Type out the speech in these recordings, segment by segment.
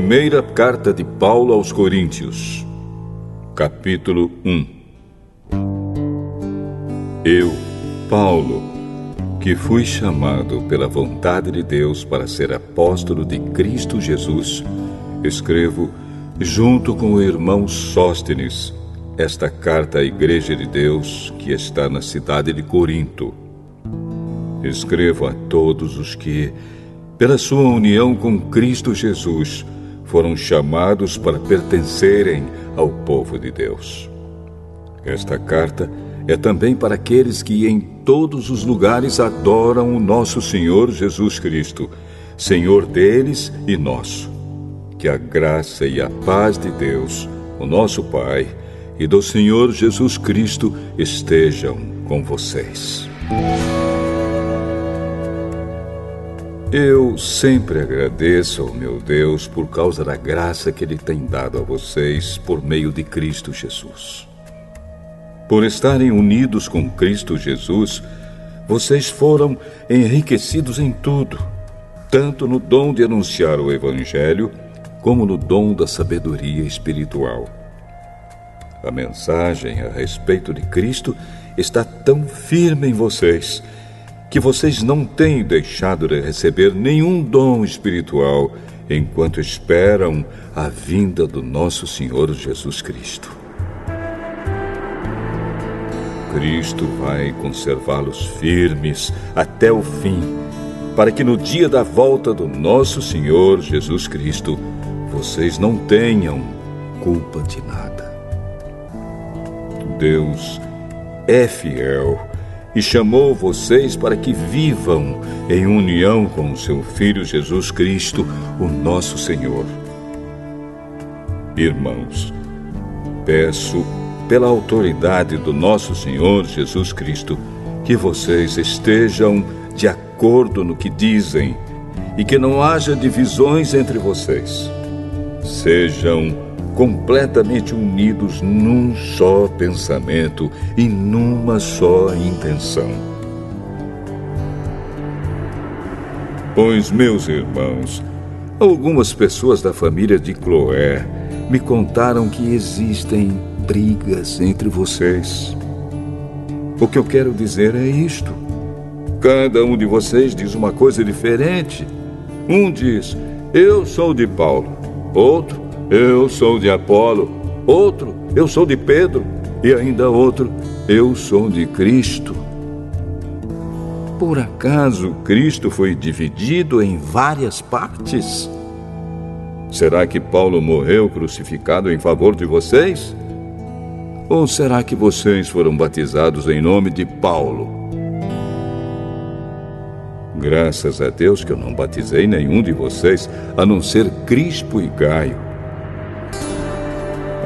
Primeira carta de Paulo aos Coríntios, capítulo 1. Eu, Paulo, que fui chamado pela vontade de Deus para ser apóstolo de Cristo Jesus, escrevo, junto com o irmão Sóstenes, esta carta à Igreja de Deus que está na cidade de Corinto. Escrevo a todos os que, pela sua união com Cristo Jesus, foram chamados para pertencerem ao povo de Deus. Esta carta é também para aqueles que em todos os lugares adoram o nosso Senhor Jesus Cristo, Senhor deles e nosso. Que a graça e a paz de Deus, o nosso Pai, e do Senhor Jesus Cristo estejam com vocês. Eu sempre agradeço ao meu Deus por causa da graça que Ele tem dado a vocês por meio de Cristo Jesus. Por estarem unidos com Cristo Jesus, vocês foram enriquecidos em tudo, tanto no dom de anunciar o Evangelho, como no dom da sabedoria espiritual. A mensagem a respeito de Cristo está tão firme em vocês, que vocês não têm deixado de receber nenhum dom espiritual enquanto esperam a vinda do nosso Senhor Jesus Cristo. Cristo vai conservá-los firmes até o fim, para que no dia da volta do nosso Senhor Jesus Cristo, vocês não tenham culpa de nada. Deus é fiel e chamou vocês para que vivam em união com o seu Filho Jesus Cristo, o nosso Senhor. Irmãos, peço, pela autoridade do nosso Senhor Jesus Cristo, que vocês estejam de acordo no que dizem e que não haja divisões entre vocês. Sejam completamente unidos num só pensamento e numa só intenção. Pois, meus irmãos, algumas pessoas da família de Cloé me contaram que existem brigas entre vocês. O que eu quero dizer é isto: cada um de vocês diz uma coisa diferente. Um diz, eu sou de Paulo. Outro, eu sou de Apolo. Outro, eu sou de Pedro. E ainda outro, eu sou de Cristo. Por acaso Cristo foi dividido em várias partes? Será que Paulo morreu crucificado em favor de vocês? Ou será que vocês foram batizados em nome de Paulo? Graças a Deus que eu não batizei nenhum de vocês, a não ser Crispo e Gaio.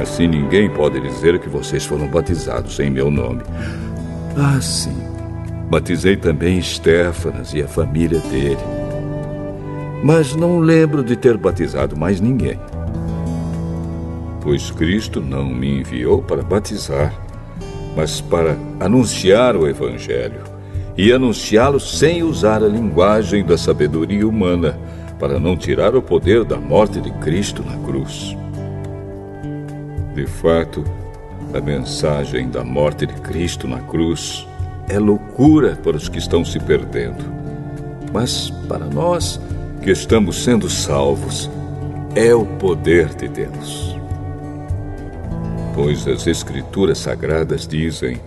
Assim ninguém pode dizer que vocês foram batizados em meu nome. Ah, sim. Batizei também Estéfanas e a família dele. Mas não lembro de ter batizado mais ninguém. Pois Cristo não me enviou para batizar, mas para anunciar o Evangelho, e anunciá-lo sem usar a linguagem da sabedoria humana, para não tirar o poder da morte de Cristo na cruz. De fato, a mensagem da morte de Cristo na cruz é loucura para os que estão se perdendo. Mas para nós, que estamos sendo salvos, é o poder de Deus. Pois as Escrituras Sagradas dizem: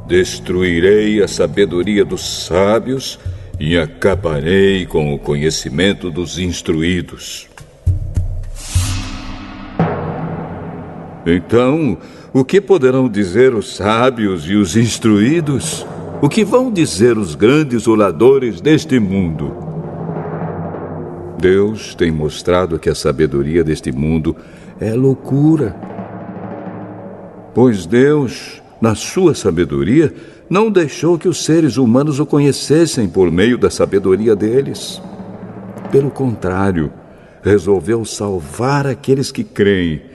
destruirei a sabedoria dos sábios e acabarei com o conhecimento dos instruídos. Então, o que poderão dizer os sábios e os instruídos? O que vão dizer os grandes oradores deste mundo? Deus tem mostrado que a sabedoria deste mundo é loucura. Pois Deus, na sua sabedoria, não deixou que os seres humanos o conhecessem por meio da sabedoria deles. Pelo contrário, resolveu salvar aqueles que creem,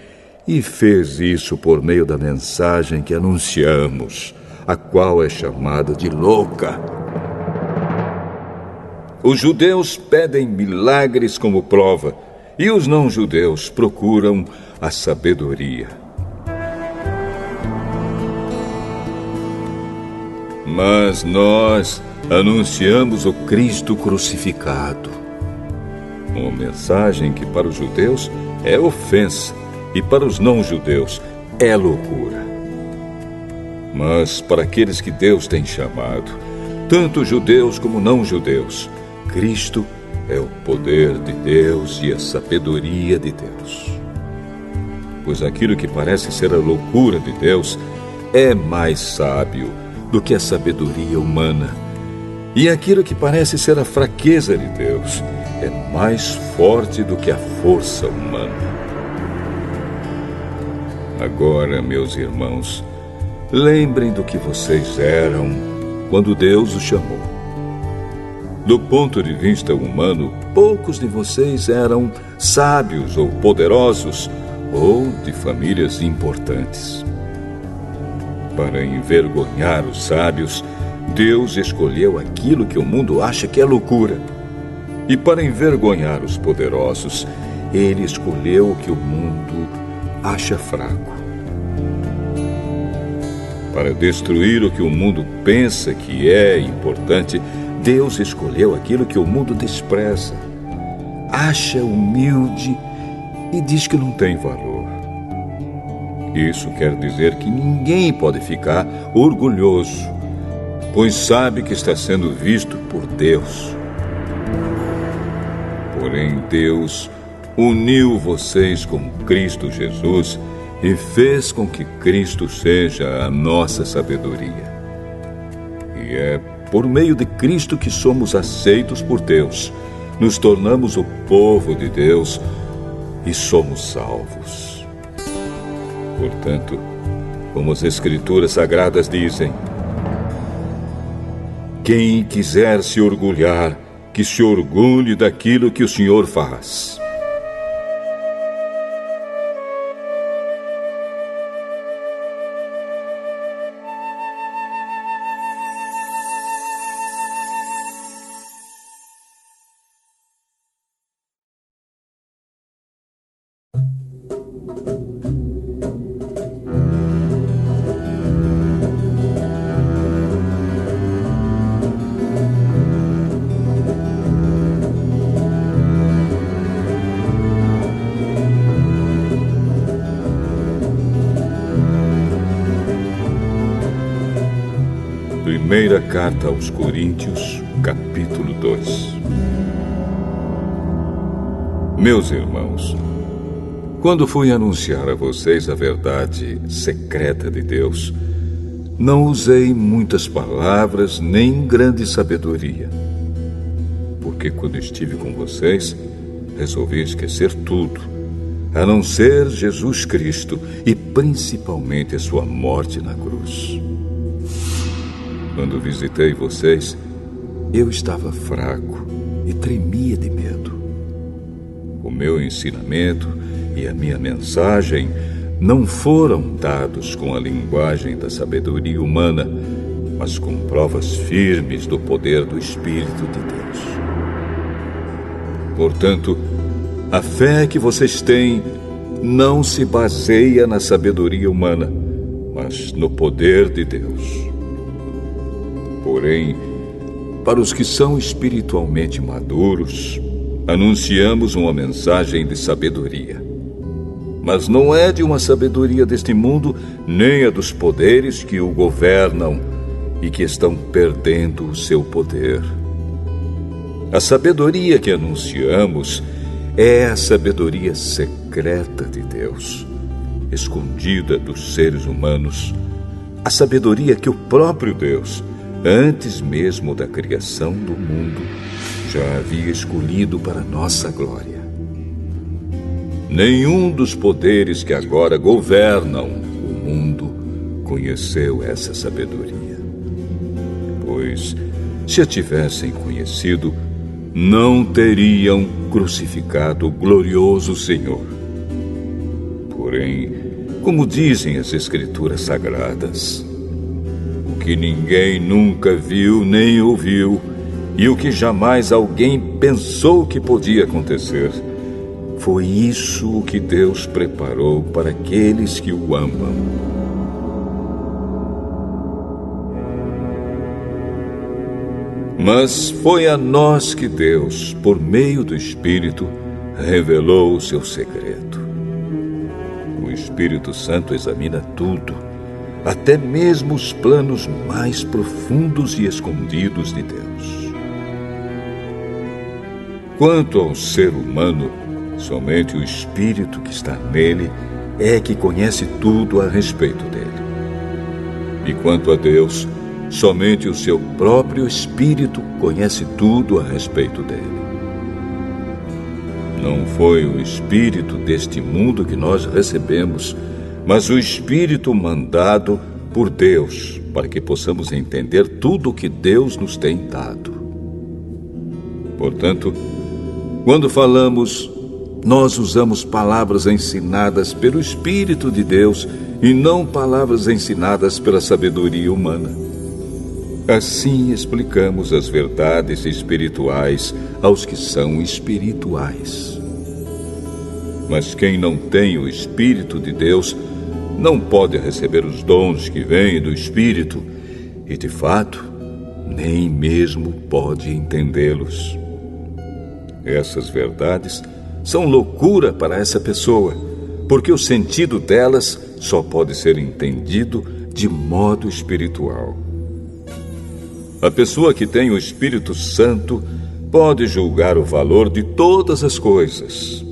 e fez isso por meio da mensagem que anunciamos, a qual é chamada de louca. Os judeus pedem milagres como prova, e os não-judeus procuram a sabedoria. Mas nós anunciamos o Cristo crucificado, uma mensagem que para os judeus é ofensa e para os não-judeus é loucura. Mas para aqueles que Deus tem chamado, tanto judeus como não-judeus, Cristo é o poder de Deus e a sabedoria de Deus. Pois aquilo que parece ser a loucura de Deus é mais sábio do que a sabedoria humana. E aquilo que parece ser a fraqueza de Deus é mais forte do que a força humana. Agora, meus irmãos, lembrem do que vocês eram quando Deus os chamou. Do ponto de vista humano, poucos de vocês eram sábios ou poderosos ou de famílias importantes. Para envergonhar os sábios, Deus escolheu aquilo que o mundo acha que é loucura. E para envergonhar os poderosos, Ele escolheu o que o mundo acha fraco. Para destruir o que o mundo pensa que é importante, Deus escolheu aquilo que o mundo despreza, acha humilde e diz que não tem valor. Isso quer dizer que ninguém pode ficar orgulhoso, pois sabe que está sendo visto por Deus. Porém, Deus uniu vocês com Cristo Jesus e fez com que Cristo seja a nossa sabedoria. E é por meio de Cristo que somos aceitos por Deus, nos tornamos o povo de Deus e somos salvos. Portanto, como as Escrituras Sagradas dizem, quem quiser se orgulhar, que se orgulhe daquilo que o Senhor faz. Primeira Carta aos Coríntios, capítulo 2. Meus irmãos, quando fui anunciar a vocês a verdade secreta de Deus, não usei muitas palavras nem grande sabedoria, porque quando estive com vocês, resolvi esquecer tudo, a não ser Jesus Cristo e principalmente a sua morte na cruz. Quando visitei vocês, eu estava fraco e tremia de medo. O meu ensinamento e a minha mensagem não foram dados com a linguagem da sabedoria humana, mas com provas firmes do poder do Espírito de Deus. Portanto, a fé que vocês têm não se baseia na sabedoria humana, mas no poder de Deus. Porém, para os que são espiritualmente maduros, anunciamos uma mensagem de sabedoria. Mas não é de uma sabedoria deste mundo, nem a dos poderes que o governam e que estão perdendo o seu poder. A sabedoria que anunciamos é a sabedoria secreta de Deus, escondida dos seres humanos, a sabedoria que o próprio Deus, antes mesmo da criação do mundo, já havia escolhido para nossa glória. Nenhum dos poderes que agora governam o mundo conheceu essa sabedoria. Pois, se a tivessem conhecido, não teriam crucificado o glorioso Senhor. Porém, como dizem as Escrituras Sagradas, o que ninguém nunca viu nem ouviu, e o que jamais alguém pensou que podia acontecer, Foi isso o que Deus preparou para aqueles que o amam. Mas foi a nós que Deus, por meio do Espírito, revelou o seu segredo. O Espírito Santo examina tudo, até mesmo os planos mais profundos e escondidos de Deus. Quanto ao ser humano, somente o Espírito que está nele é que conhece tudo a respeito dele. E quanto a Deus, somente o seu próprio Espírito conhece tudo a respeito dele. Não foi o Espírito deste mundo que nós recebemos, mas o Espírito mandado por Deus, para que possamos entender tudo o que Deus nos tem dado. Portanto, quando falamos, nós usamos palavras ensinadas pelo Espírito de Deus e não palavras ensinadas pela sabedoria humana. Assim explicamos as verdades espirituais aos que são espirituais. Mas quem não tem o Espírito de Deus não pode receber os dons que vêm do Espírito e, de fato, nem mesmo pode entendê-los. Essas verdades são loucura para essa pessoa, porque o sentido delas só pode ser entendido de modo espiritual. A pessoa que tem o Espírito Santo pode julgar o valor de todas as coisas,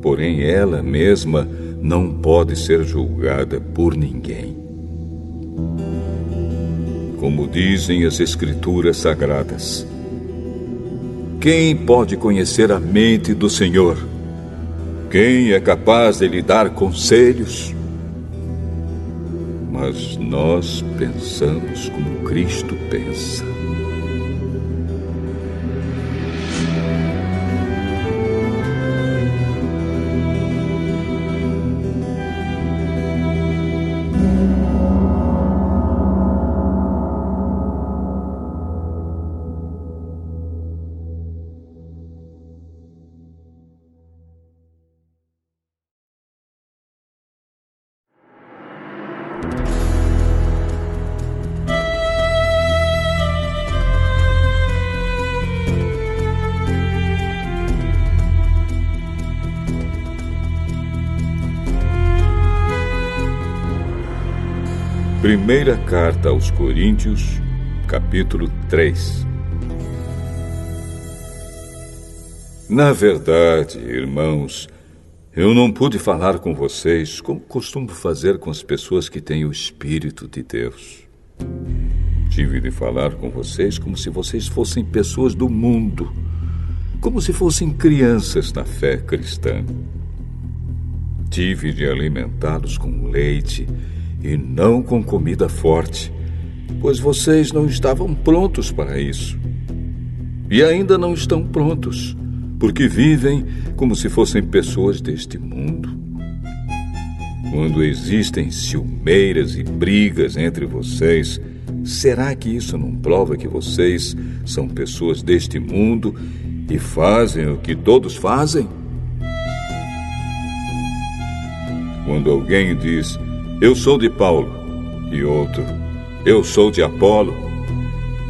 porém ela mesma não pode ser julgada por ninguém. Como dizem as Escrituras Sagradas, quem pode conhecer a mente do Senhor? Quem é capaz de lhe dar conselhos? Mas nós pensamos como Cristo pensa. Primeira Carta aos Coríntios, capítulo 3. Na verdade, irmãos, eu não pude falar com vocês como costumo fazer com as pessoas que têm o Espírito de Deus. Tive de falar com vocês como se vocês fossem pessoas do mundo, como se fossem crianças na fé cristã. Tive de alimentá-los com leite e não com comida forte, pois vocês não estavam prontos para isso. E ainda não estão prontos, porque vivem como se fossem pessoas deste mundo. Quando existem ciumeiras e brigas entre vocês, será que isso não prova que vocês são pessoas deste mundo e fazem o que todos fazem? Quando alguém diz, eu sou de Paulo, e outro, eu sou de Apolo,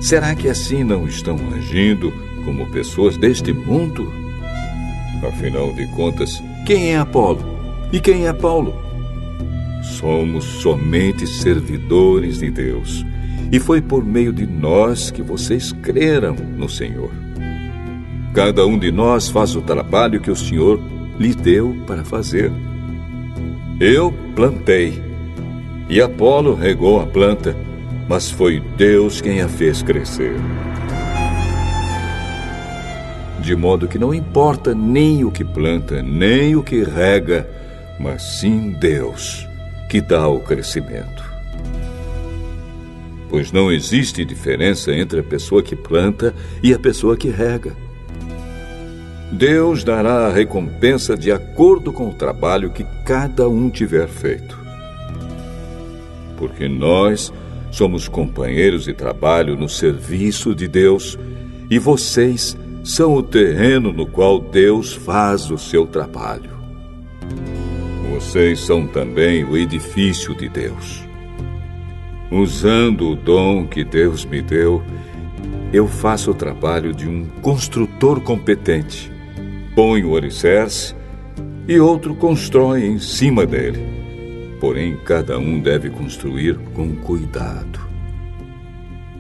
será que assim não estão agindo como pessoas deste mundo? Afinal de contas, quem é Apolo? E quem é Paulo? Somos somente servidores de Deus, e foi por meio de nós que vocês creram no Senhor. Cada um de nós faz o trabalho que o Senhor lhe deu para fazer. Eu plantei, e Apolo regou a planta, mas foi Deus quem a fez crescer. De modo que não importa nem o que planta, nem o que rega, mas sim Deus, que dá o crescimento. Pois não existe diferença entre a pessoa que planta e a pessoa que rega. Deus dará a recompensa de acordo com o trabalho que cada um tiver feito. Porque nós somos companheiros de trabalho no serviço de Deus e vocês são o terreno no qual Deus faz o seu trabalho. Vocês são também o edifício de Deus. Usando o dom que Deus me deu, eu faço o trabalho de um construtor competente. Ponho o alicerce e outro constrói em cima dele. Porém, cada um deve construir com cuidado.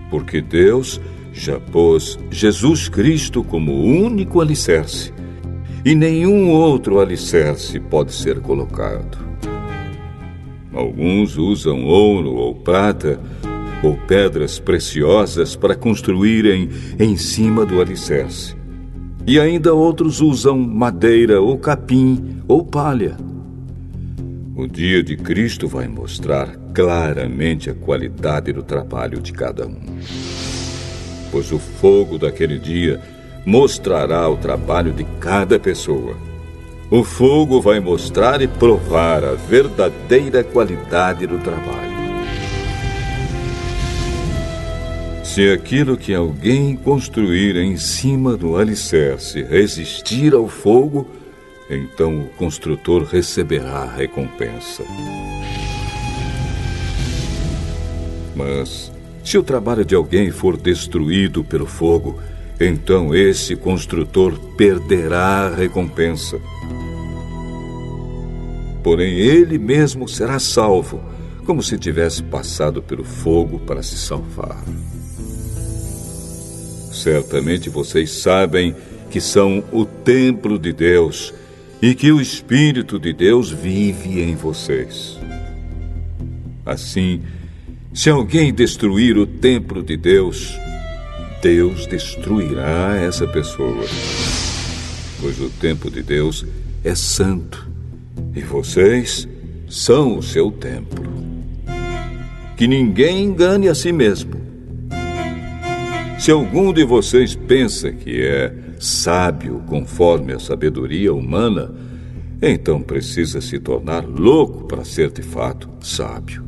Porque Deus já pôs Jesus Cristo como o único alicerce, e nenhum outro alicerce pode ser colocado. Alguns usam ouro ou prata ou pedras preciosas para construírem em cima do alicerce. E ainda outros usam madeira ou capim ou palha. O dia de Cristo vai mostrar claramente a qualidade do trabalho de cada um. Pois o fogo daquele dia mostrará o trabalho de cada pessoa. O fogo vai mostrar e provar a verdadeira qualidade do trabalho. Se aquilo que alguém construir em cima do alicerce resistir ao fogo, então o construtor receberá a recompensa. Mas, se o trabalho de alguém for destruído pelo fogo, então esse construtor perderá a recompensa. Porém, ele mesmo será salvo, como se tivesse passado pelo fogo para se salvar. Certamente vocês sabem que são o templo de Deus e que o Espírito de Deus vive em vocês. Assim, se alguém destruir o templo de Deus, Deus destruirá essa pessoa. Pois o templo de Deus é santo e vocês são o seu templo. Que ninguém engane a si mesmo. Se algum de vocês pensa que é sábio conforme a sabedoria humana, então precisa se tornar louco para ser de fato sábio.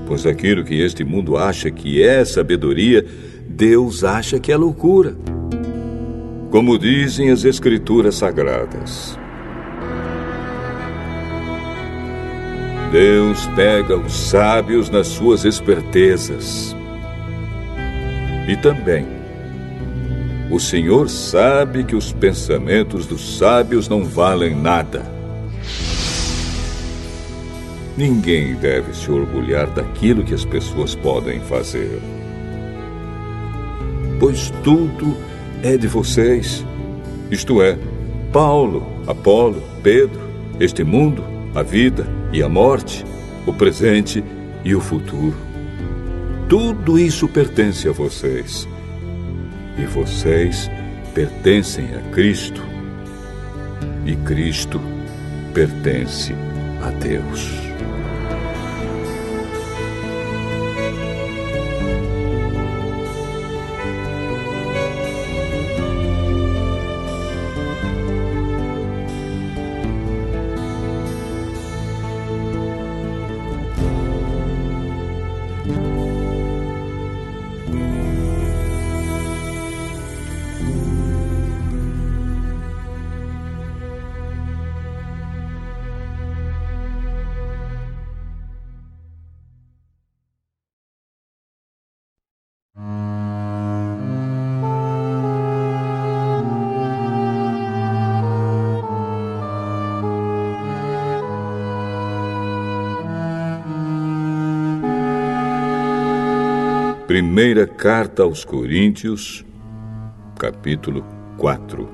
Pois aquilo que este mundo acha que é sabedoria, Deus acha que é loucura. Como dizem as Escrituras Sagradas, Deus pega os sábios nas suas espertezas. E também, o Senhor sabe que os pensamentos dos sábios não valem nada. Ninguém deve se orgulhar daquilo que as pessoas podem fazer. Pois tudo é de vocês, isto é, Paulo, Apolo, Pedro, este mundo, a vida e a morte, o presente e o futuro. Tudo isso pertence a vocês. E vocês pertencem a Cristo. E Cristo pertence a Deus. Primeira Carta aos Coríntios, capítulo 4.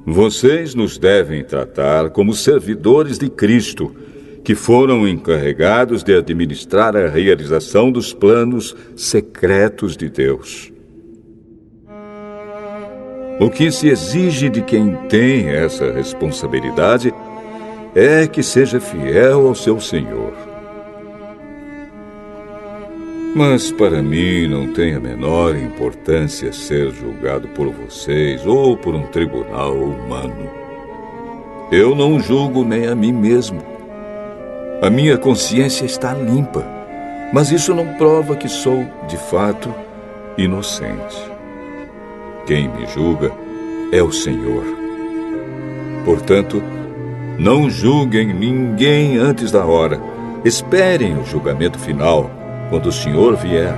Vocês nos devem tratar como servidores de Cristo, que foram encarregados de administrar a realização dos planos secretos de Deus. O que se exige de quem tem essa responsabilidade é que seja fiel ao seu Senhor. Mas para mim não tem a menor importância ser julgado por vocês ou por um tribunal humano. Eu não julgo nem a mim mesmo. A minha consciência está limpa Mas isso não prova que sou, de fato, inocente. Quem me julga é o Senhor. Portanto, não julguem ninguém antes da hora. Esperem o julgamento final, quando o Senhor vier.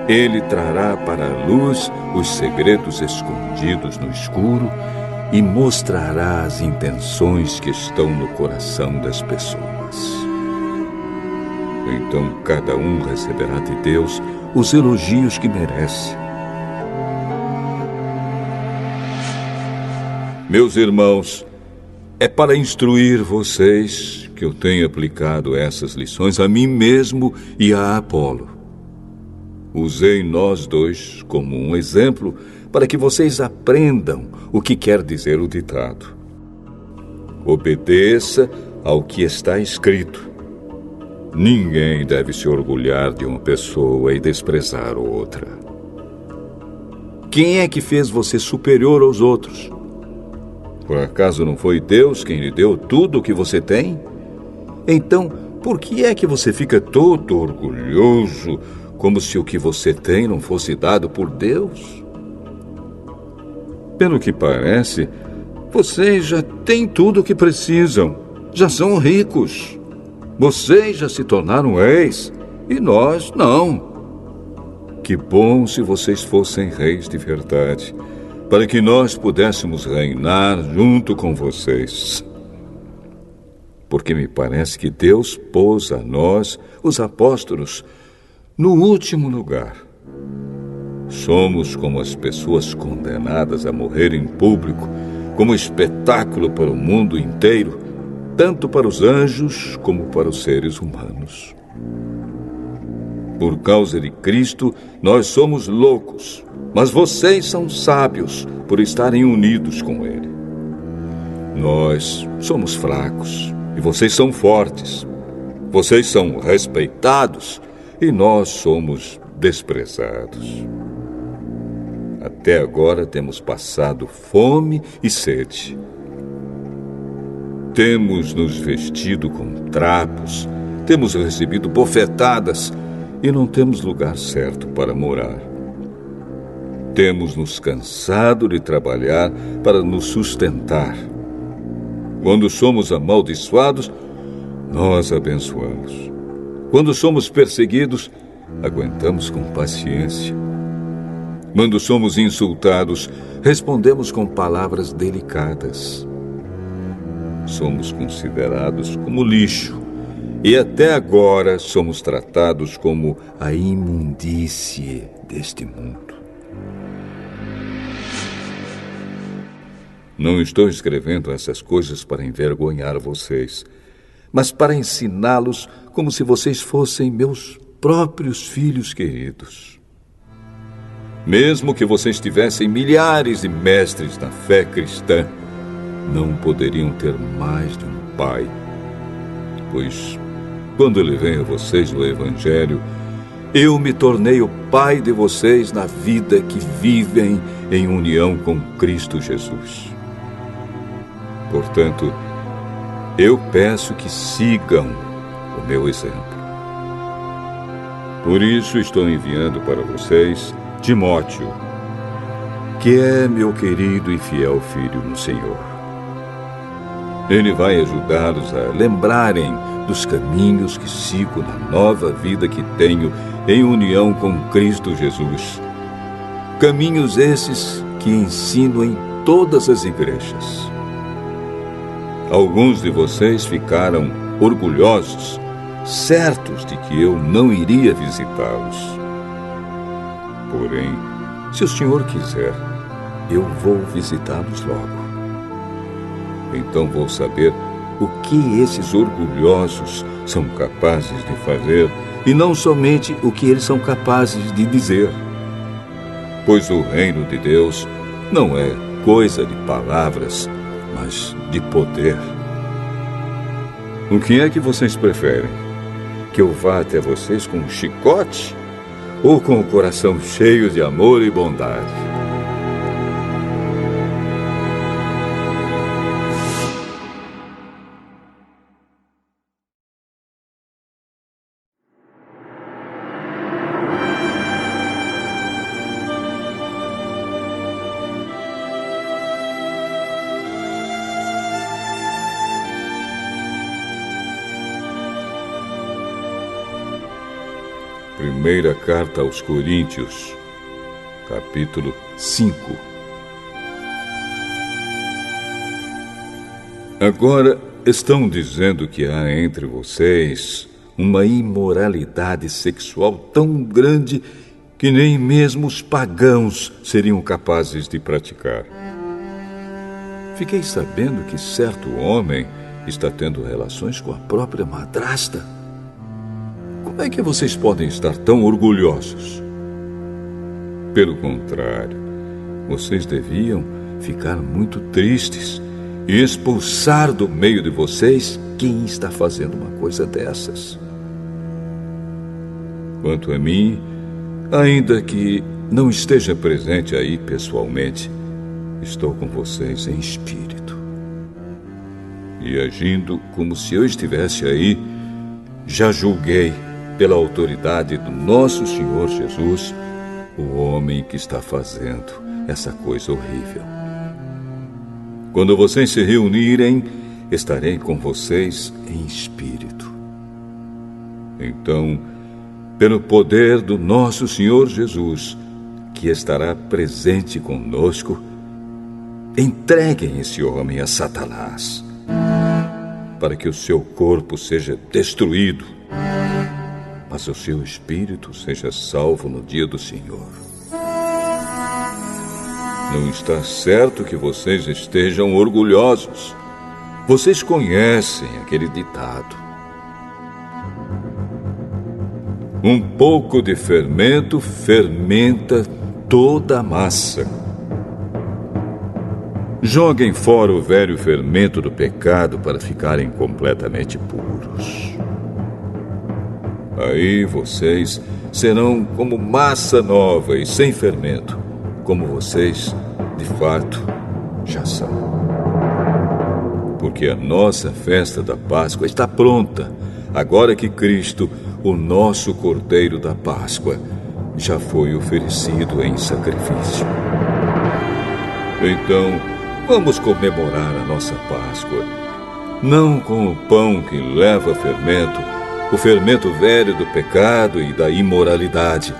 Ele trará para a luz os segredos escondidos no escuro e mostrará as intenções que estão no coração das pessoas. Então cada um receberá de Deus os elogios que merece. Meus irmãos, é para instruir vocês que eu tenho aplicado essas lições a mim mesmo e a Apolo. Usei nós dois como um exemplo para que vocês aprendam o que quer dizer o ditado. Obedeça ao que está escrito. Ninguém deve se orgulhar de uma pessoa e desprezar outra. Quem é que fez você superior aos outros? Por acaso não foi Deus quem lhe deu tudo o que você tem? Então, por que é que você fica todo orgulhoso, como se o que você tem não fosse dado por Deus? Pelo que parece, vocês já têm tudo o que precisam. Já são ricos. Vocês já se tornaram reis e nós não. Que bom se vocês fossem reis de verdade, para que nós pudéssemos reinar junto com vocês. Porque me parece que Deus pôs a nós, os apóstolos, no último lugar. Somos como as pessoas condenadas a morrer em público, como espetáculo para o mundo inteiro, tanto para os anjos como para os seres humanos. Por causa de Cristo, nós somos loucos, mas vocês são sábios por estarem unidos com Ele. Nós somos fracos e vocês são fortes. Vocês são respeitados e nós somos desprezados. Até agora temos passado fome e sede. Temos nos vestido com trapos, temos recebido bofetadas e não temos lugar certo para morar. Temos nos cansado de trabalhar para nos sustentar. Quando somos amaldiçoados, nós abençoamos. Quando somos perseguidos, aguentamos com paciência. Quando somos insultados, respondemos com palavras delicadas. Somos considerados como lixo e até agora somos tratados como a imundície deste mundo. Não estou escrevendo essas coisas para envergonhar vocês, mas para ensiná-los como se vocês fossem meus próprios filhos queridos. Mesmo que vocês tivessem milhares de mestres na fé cristã, não poderiam ter mais de um pai. Pois, quando ele vem a vocês no Evangelho, eu me tornei o pai de vocês na vida que vivem em união com Cristo Jesus. Portanto, eu peço que sigam o meu exemplo. Por isso estou enviando para vocês Timóteo, que é meu querido e fiel filho no Senhor. Ele vai ajudá-los a lembrarem dos caminhos que sigo na nova vida que tenho em união com Cristo Jesus. Caminhos esses que ensino em todas as igrejas. Alguns de vocês ficaram orgulhosos, certos de que eu não iria visitá-los. Porém, se o Senhor quiser, eu vou visitá-los logo. Então vou saber o que esses orgulhosos são capazes de fazer e não somente o que eles são capazes de dizer. Pois o reino de Deus não é coisa de palavras, mas de poder. O que é que vocês preferem? Que eu vá até vocês com um chicote ou com o coração cheio de amor e bondade? Primeira carta aos Coríntios, capítulo 5. Agora estão dizendo que há entre vocês uma imoralidade sexual tão grande que nem mesmo os pagãos seriam capazes de praticar. Fiquei sabendo que certo homem está tendo relações com a própria madrasta. Como é que vocês podem estar tão orgulhosos? Pelo contrário, vocês deviam ficar muito tristes e expulsar do meio de vocês quem está fazendo uma coisa dessas. Quanto a mim, ainda que não esteja presente aí pessoalmente, estou com vocês em espírito. E agindo como se eu estivesse aí, já julguei, pela autoridade do nosso Senhor Jesus, o homem que está fazendo essa coisa horrível. Quando vocês se reunirem, estarei com vocês em espírito. Então, pelo poder do nosso Senhor Jesus, que estará presente conosco, entreguem esse homem a Satanás, para que o seu corpo seja destruído, mas o seu espírito seja salvo no dia do Senhor. Não está certo que vocês estejam orgulhosos. Vocês conhecem aquele ditado: um pouco de fermento fermenta toda a massa. Joguem fora o velho fermento do pecado para ficarem completamente puros. Aí vocês serão como massa nova e sem fermento, como vocês, de fato, já são. Porque a nossa festa da Páscoa está pronta, agora que Cristo, o nosso Cordeiro da Páscoa, já foi oferecido em sacrifício. Então, vamos comemorar a nossa Páscoa, não com o pão que leva fermento, o fermento velho do pecado e da imoralidade,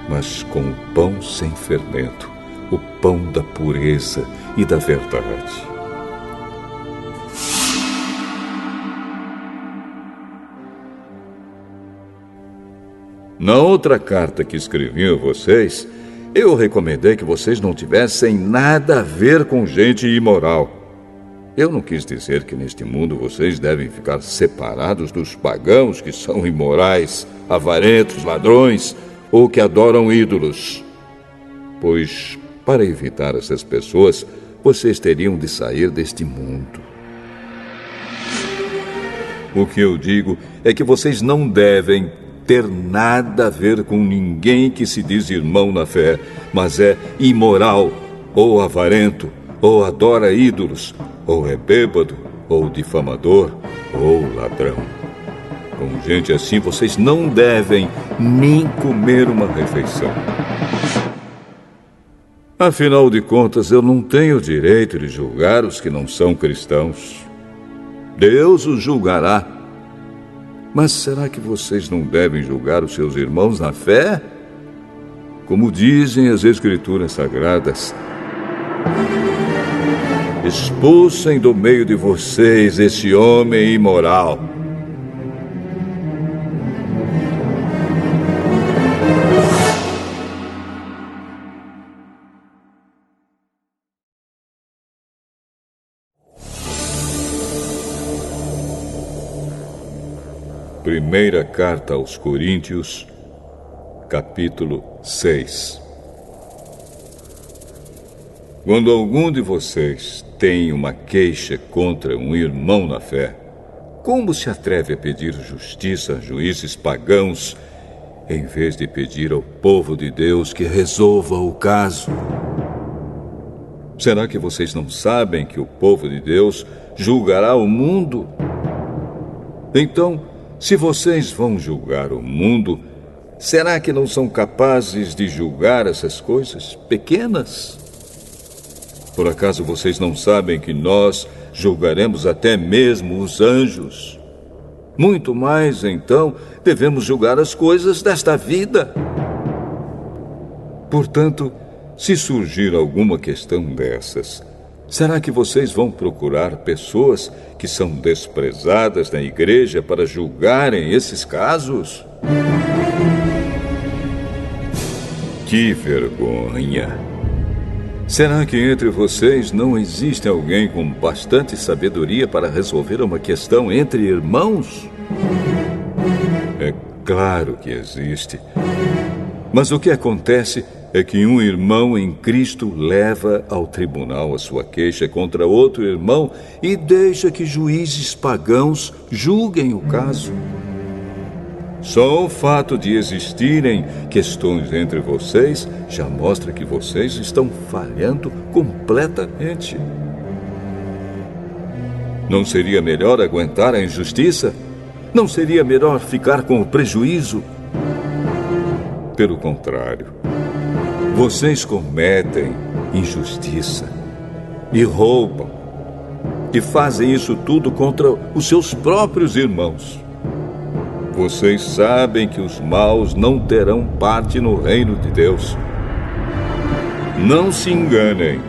mas com o pão sem fermento, o pão da pureza e da verdade. Na outra carta que escrevi a vocês, eu recomendei que vocês não tivessem nada a ver com gente imoral. Eu não quis dizer que neste mundo vocês devem ficar separados dos pagãos que são imorais, avarentos, ladrões ou que adoram ídolos. Pois, para evitar essas pessoas, vocês teriam de sair deste mundo. O que eu digo é que vocês não devem ter nada a ver com ninguém que se diz irmão na fé, mas é imoral, ou avarento, ou adora ídolos, ou é bêbado, ou difamador, ou ladrão. Com gente assim, vocês não devem nem comer uma refeição. Afinal de contas, eu não tenho o direito de julgar os que não são cristãos. Deus os julgará. Mas será que vocês não devem julgar os seus irmãos na fé? Como dizem as Escrituras Sagradas: expulsem do meio de vocês esse homem imoral. Primeira carta aos Coríntios, capítulo 6. Quando algum de vocês tem uma queixa contra um irmão na fé, como se atreve a pedir justiça a juízes pagãos, em vez de pedir ao povo de Deus que resolva o caso? Será que vocês não sabem que o povo de Deus julgará o mundo? Então, se vocês vão julgar o mundo, será que não são capazes de julgar essas coisas pequenas? Por acaso vocês não sabem que nós julgaremos até mesmo os anjos? Muito mais, então, devemos julgar as coisas desta vida. Portanto, se surgir alguma questão dessas, será que vocês vão procurar pessoas que são desprezadas na igreja para julgarem esses casos? Que vergonha! Será que entre vocês não existe alguém com bastante sabedoria para resolver uma questão entre irmãos? É claro que existe. Mas o que acontece é que um irmão em Cristo leva ao tribunal a sua queixa contra outro irmão e deixa que juízes pagãos julguem o caso. Só o fato de existirem questões entre vocês já mostra que vocês estão falhando completamente. Não seria melhor aguentar a injustiça? Não seria melhor ficar com o prejuízo? Pelo contrário, vocês cometem injustiça e roubam e fazem isso tudo contra os seus próprios irmãos. Vocês sabem que os maus não terão parte no reino de Deus. Não se enganem,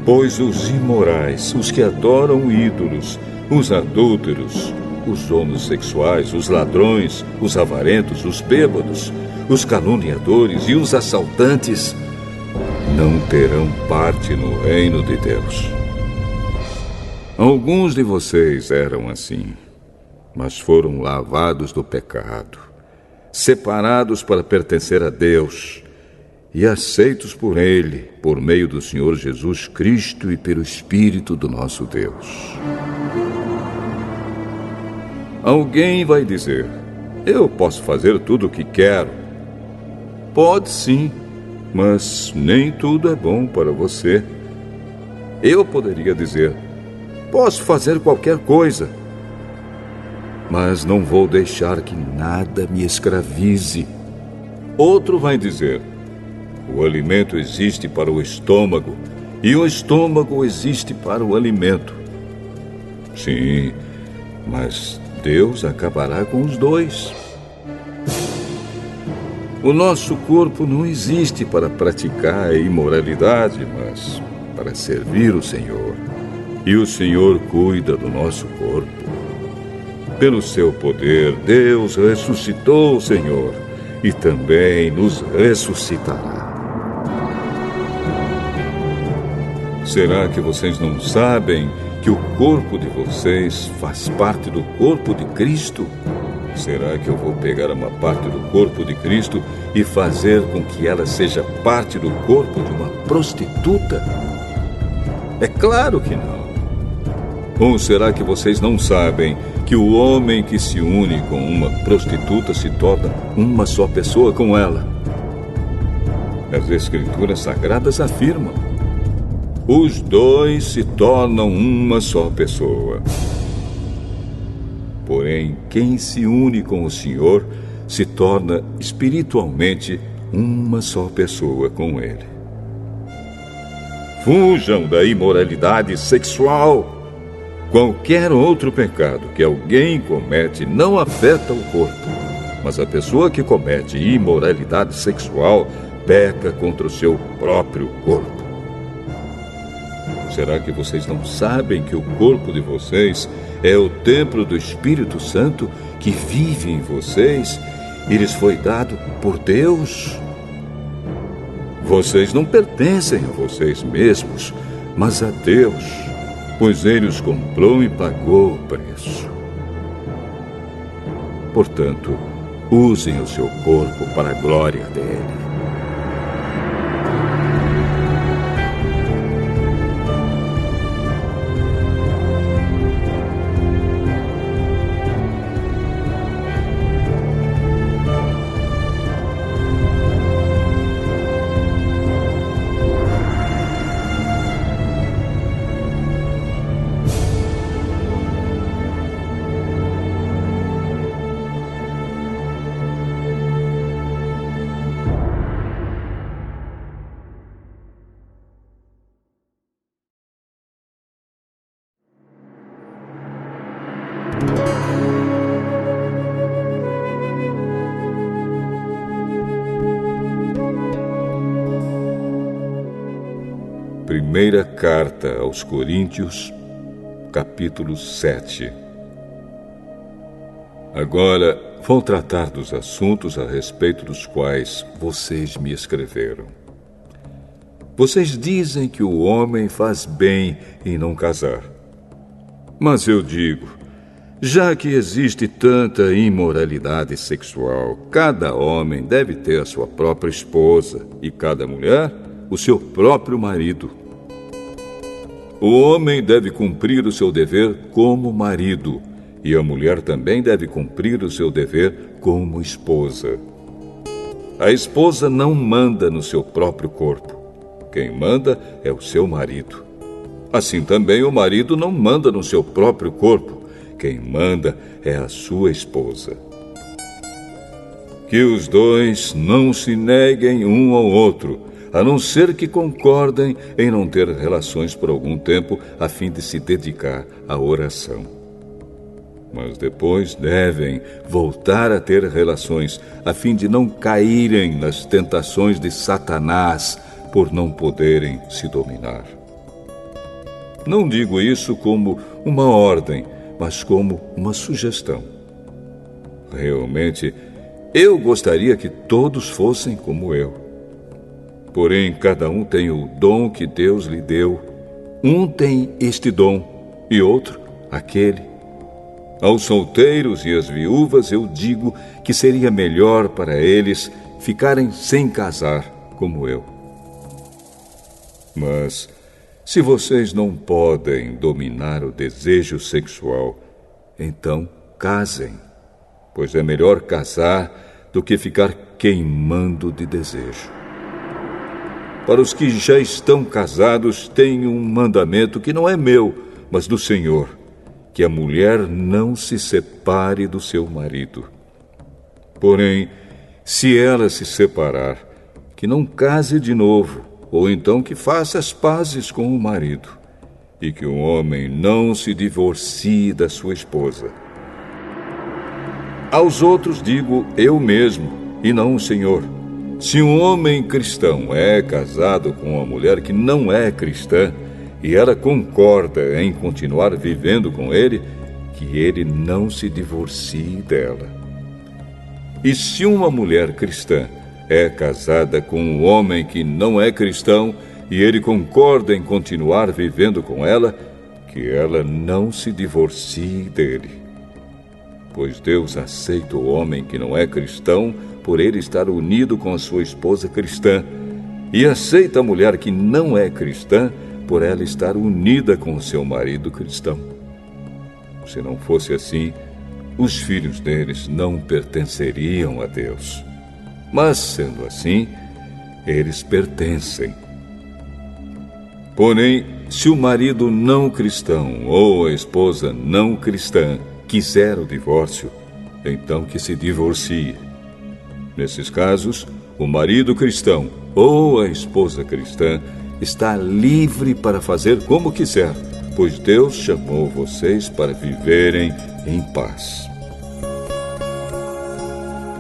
pois os imorais, os que adoram ídolos, os adúlteros, os homossexuais, os ladrões, os avarentos, os bêbados, os caluniadores e os assaltantes não terão parte no reino de Deus. Alguns de vocês eram assim, mas foram lavados do pecado, separados para pertencer a Deus e aceitos por Ele, por meio do Senhor Jesus Cristo e pelo Espírito do nosso Deus. Alguém vai dizer: eu posso fazer tudo o que quero. Pode sim, mas nem tudo é bom para você. Eu poderia dizer: posso fazer qualquer coisa, mas não vou deixar que nada me escravize. Outro vai dizer: o alimento existe para o estômago e o estômago existe para o alimento. Sim, mas Deus acabará com os dois. O nosso corpo não existe para praticar a imoralidade, mas para servir o Senhor. E o Senhor cuida do nosso corpo. Pelo seu poder, Deus ressuscitou o Senhor e também nos ressuscitará. Será que vocês não sabem que o corpo de vocês faz parte do corpo de Cristo? Será que eu vou pegar uma parte do corpo de Cristo e fazer com que ela seja parte do corpo de uma prostituta? É claro que não. Ou será que vocês não sabem que o homem que se une com uma prostituta se torna uma só pessoa com ela? As Escrituras Sagradas afirmam: os dois se tornam uma só pessoa. Porém, quem se une com o Senhor se torna espiritualmente uma só pessoa com Ele. Fujam da imoralidade sexual. Qualquer outro pecado que alguém comete não afeta o corpo, mas a pessoa que comete imoralidade sexual peca contra o seu próprio corpo. Será que vocês não sabem que o corpo de vocês é o templo do Espírito Santo que vive em vocês e lhes foi dado por Deus? Vocês não pertencem a vocês mesmos, mas a Deus, pois Ele os comprou e pagou o preço. Portanto, usem o seu corpo para a glória dele. Primeira carta aos Coríntios, capítulo 7. Agora vou tratar dos assuntos a respeito dos quais vocês me escreveram. Vocês dizem que o homem faz bem em não casar. Mas eu digo, já que existe tanta imoralidade sexual, cada homem deve ter a sua própria esposa e cada mulher o seu próprio marido. O homem deve cumprir o seu dever como marido, e a mulher também deve cumprir o seu dever como esposa. A esposa não manda no seu próprio corpo. Quem manda é o seu marido. Assim também o marido não manda no seu próprio corpo. Quem manda é a sua esposa. Que os dois não se neguem um ao outro, a não ser que concordem em não ter relações por algum tempo, a fim de se dedicar à oração. Mas depois devem voltar a ter relações, a fim de não caírem nas tentações de Satanás, por não poderem se dominar. Não digo isso como uma ordem, mas como uma sugestão. Realmente, eu gostaria que todos fossem como eu. Porém, cada um tem o dom que Deus lhe deu. Um tem este dom e outro aquele. Aos solteiros e às viúvas eu digo que seria melhor para eles ficarem sem casar, como eu. Mas, se vocês não podem dominar o desejo sexual, então casem, pois é melhor casar do que ficar queimando de desejo. Para os que já estão casados, tenho um mandamento que não é meu, mas do Senhor, que a mulher não se separe do seu marido. Porém, se ela se separar, que não case de novo, ou então que faça as pazes com o marido, e que o homem não se divorcie da sua esposa. Aos outros digo eu mesmo, e não o Senhor. Se um homem cristão é casado com uma mulher que não é cristã, e ela concorda em continuar vivendo com ele, que ele não se divorcie dela. E se uma mulher cristã é casada com um homem que não é cristão e ele concorda em continuar vivendo com ela, que ela não se divorcie dele. Pois Deus aceita o homem que não é cristão por ele estar unido com a sua esposa cristã, e aceita a mulher que não é cristã por ela estar unida com o seu marido cristão. Se não fosse assim, os filhos deles não pertenceriam a Deus. Mas, sendo assim, eles pertencem. Porém, se o marido não cristão ou a esposa não cristã quiser o divórcio, então que se divorcie. Nesses casos, o marido cristão ou a esposa cristã está livre para fazer como quiser, pois Deus chamou vocês para viverem em paz.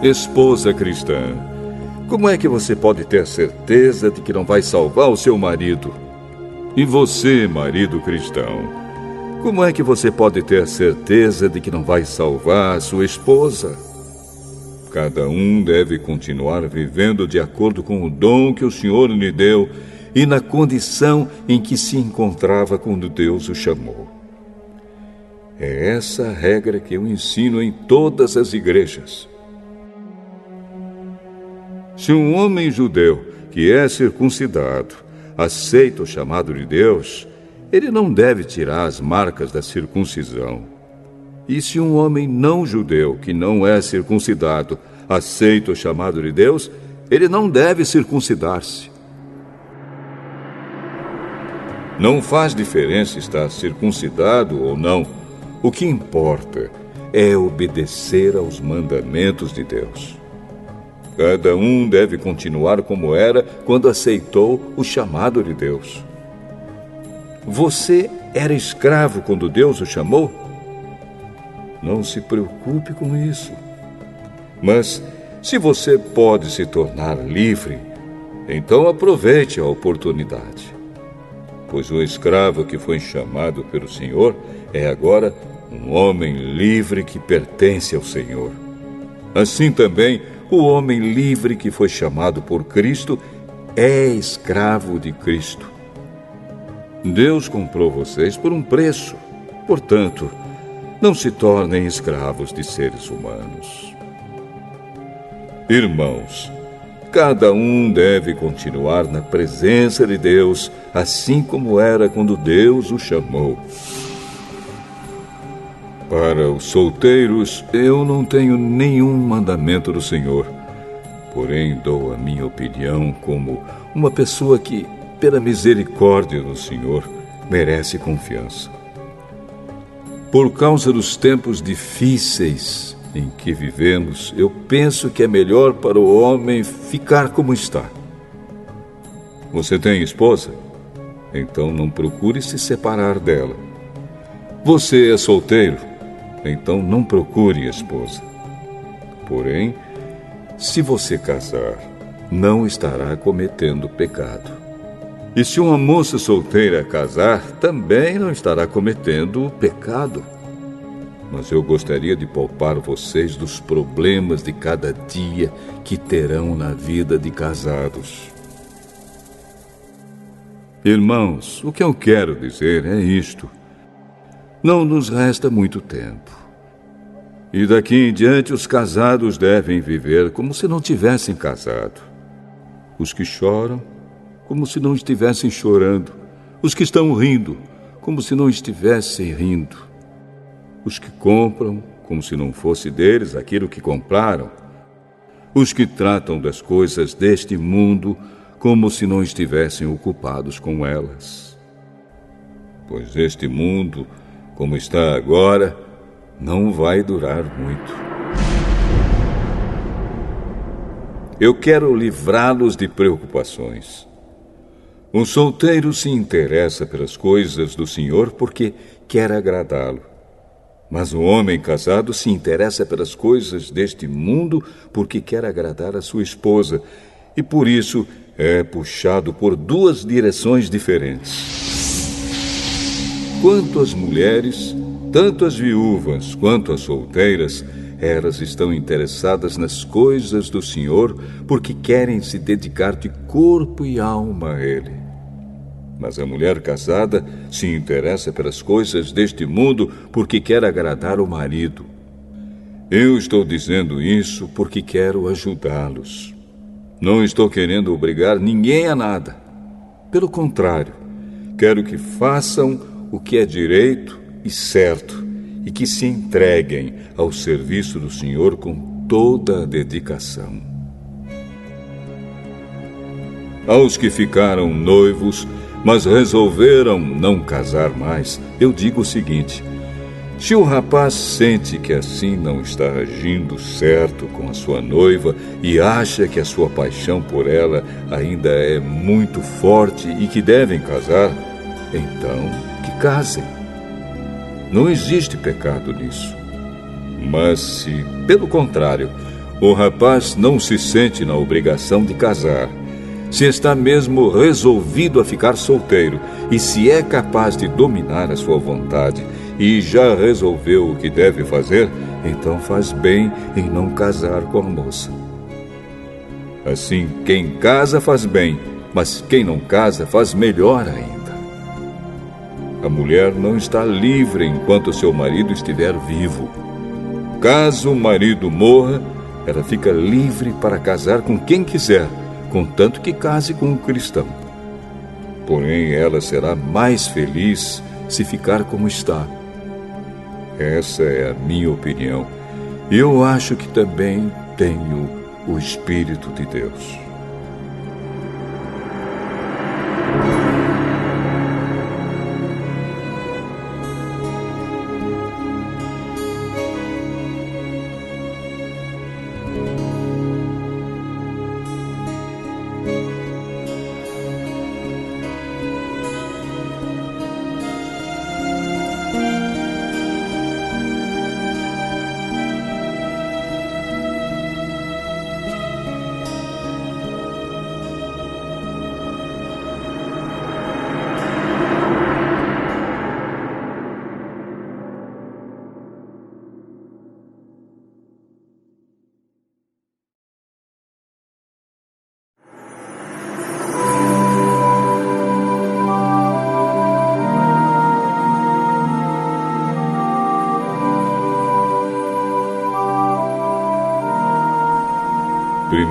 Esposa cristã, como é que você pode ter certeza de que não vai salvar o seu marido? E você, marido cristão, como é que você pode ter certeza de que não vai salvar a sua esposa? Cada um deve continuar vivendo de acordo com o dom que o Senhor lhe deu e na condição em que se encontrava quando Deus o chamou. É essa a regra que eu ensino em todas as igrejas. Se um homem judeu que é circuncidado aceita o chamado de Deus, ele não deve tirar as marcas da circuncisão. E se um homem não judeu que não é circuncidado aceita o chamado de Deus, ele não deve circuncidar-se. Não faz diferença estar circuncidado ou não. O que importa é obedecer aos mandamentos de Deus. Cada um deve continuar como era quando aceitou o chamado de Deus. Você era escravo quando Deus o chamou? Não se preocupe com isso. Mas, se você pode se tornar livre, então aproveite a oportunidade. pois o escravo que foi chamado pelo Senhor é agora um homem livre que pertence ao Senhor. Assim também, o homem livre que foi chamado por Cristo é escravo de Cristo. Deus comprou vocês por um preço. Portanto, não se tornem escravos de seres humanos. Irmãos, cada um deve continuar na presença de Deus, assim como era quando Deus o chamou. Para os solteiros, eu não tenho nenhum mandamento do Senhor, porém dou a minha opinião como uma pessoa que, pela misericórdia do Senhor, merece confiança. Por causa dos tempos difíceis em que vivemos, eu penso que é melhor para o homem ficar como está. Você tem esposa? Então não procure se separar dela. Você é solteiro? Então não procure esposa. Porém, se você casar, não estará cometendo pecado. E se uma moça solteira casar, também não estará cometendo pecado. Mas eu gostaria de poupar vocês dos problemas de cada dia que terão na vida de casados. Irmãos, o que eu quero dizer é isto. Não nos resta muito tempo. E daqui em diante os casados devem viver como se não tivessem casado. Os que choram, como se não estivessem chorando. Os que estão rindo, como se não estivessem rindo. Os que compram, como se não fosse deles aquilo que compraram. Os que tratam das coisas deste mundo, como se não estivessem ocupados com elas. Pois este mundo, como está agora, não vai durar muito. Eu quero livrá-los de preocupações. Um solteiro se interessa pelas coisas do Senhor porque quer agradá-lo. Mas o homem casado se interessa pelas coisas deste mundo porque quer agradar a sua esposa e por isso é puxado por duas direções diferentes. Quanto às mulheres, tanto as viúvas quanto as solteiras, elas estão interessadas nas coisas do Senhor porque querem se dedicar de corpo e alma a Ele. Mas a mulher casada se interessa pelas coisas deste mundo porque quer agradar o marido. Eu estou dizendo isso porque quero ajudá-los. Não estou querendo obrigar ninguém a nada. Pelo contrário, quero que façam o que é direito e certo e que se entreguem ao serviço do Senhor com toda a dedicação. Aos que ficaram noivos, mas resolveram não casar mais, eu digo o seguinte: se o rapaz sente que assim não está agindo certo com a sua noiva e acha que a sua paixão por ela ainda é muito forte e que devem casar, então que casem. Não existe pecado nisso. Mas se, pelo contrário, o rapaz não se sente na obrigação de casar, se está mesmo resolvido a ficar solteiro e se é capaz de dominar a sua vontade e já resolveu o que deve fazer, então faz bem em não casar com a moça. Assim, quem casa faz bem, mas quem não casa faz melhor ainda. A mulher não está livre enquanto seu marido estiver vivo. Caso o marido morra, ela fica livre para casar com quem quiser, contanto que case com um cristão. Porém, ela será mais feliz se ficar como está. Essa é a minha opinião. E eu acho que também tenho o Espírito de Deus.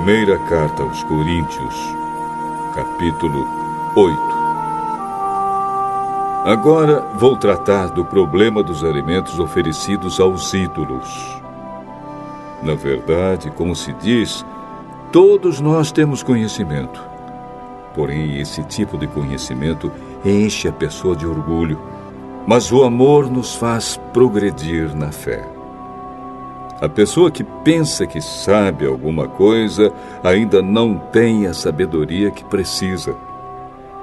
Primeira carta aos Coríntios, capítulo 8. Agora vou tratar do problema dos alimentos oferecidos aos ídolos. Na verdade, como se diz, todos nós temos conhecimento. Porém, esse tipo de conhecimento enche a pessoa de orgulho, mas o amor nos faz progredir na fé. A pessoa que pensa que sabe alguma coisa ainda não tem a sabedoria que precisa.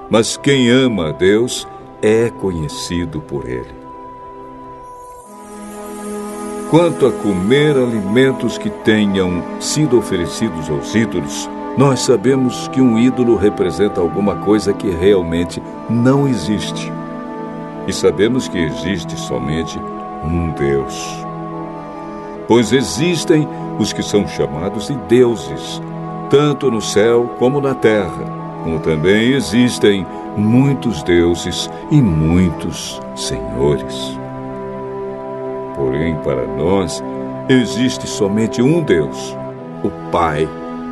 Mas quem ama a Deus é conhecido por Ele. Quanto a comer alimentos que tenham sido oferecidos aos ídolos, nós sabemos que um ídolo representa alguma coisa que realmente não existe. E sabemos que existe somente um Deus. Pois existem os que são chamados de deuses, tanto no céu como na terra, como também existem muitos deuses e muitos senhores. Porém, para nós, existe somente um Deus, o Pai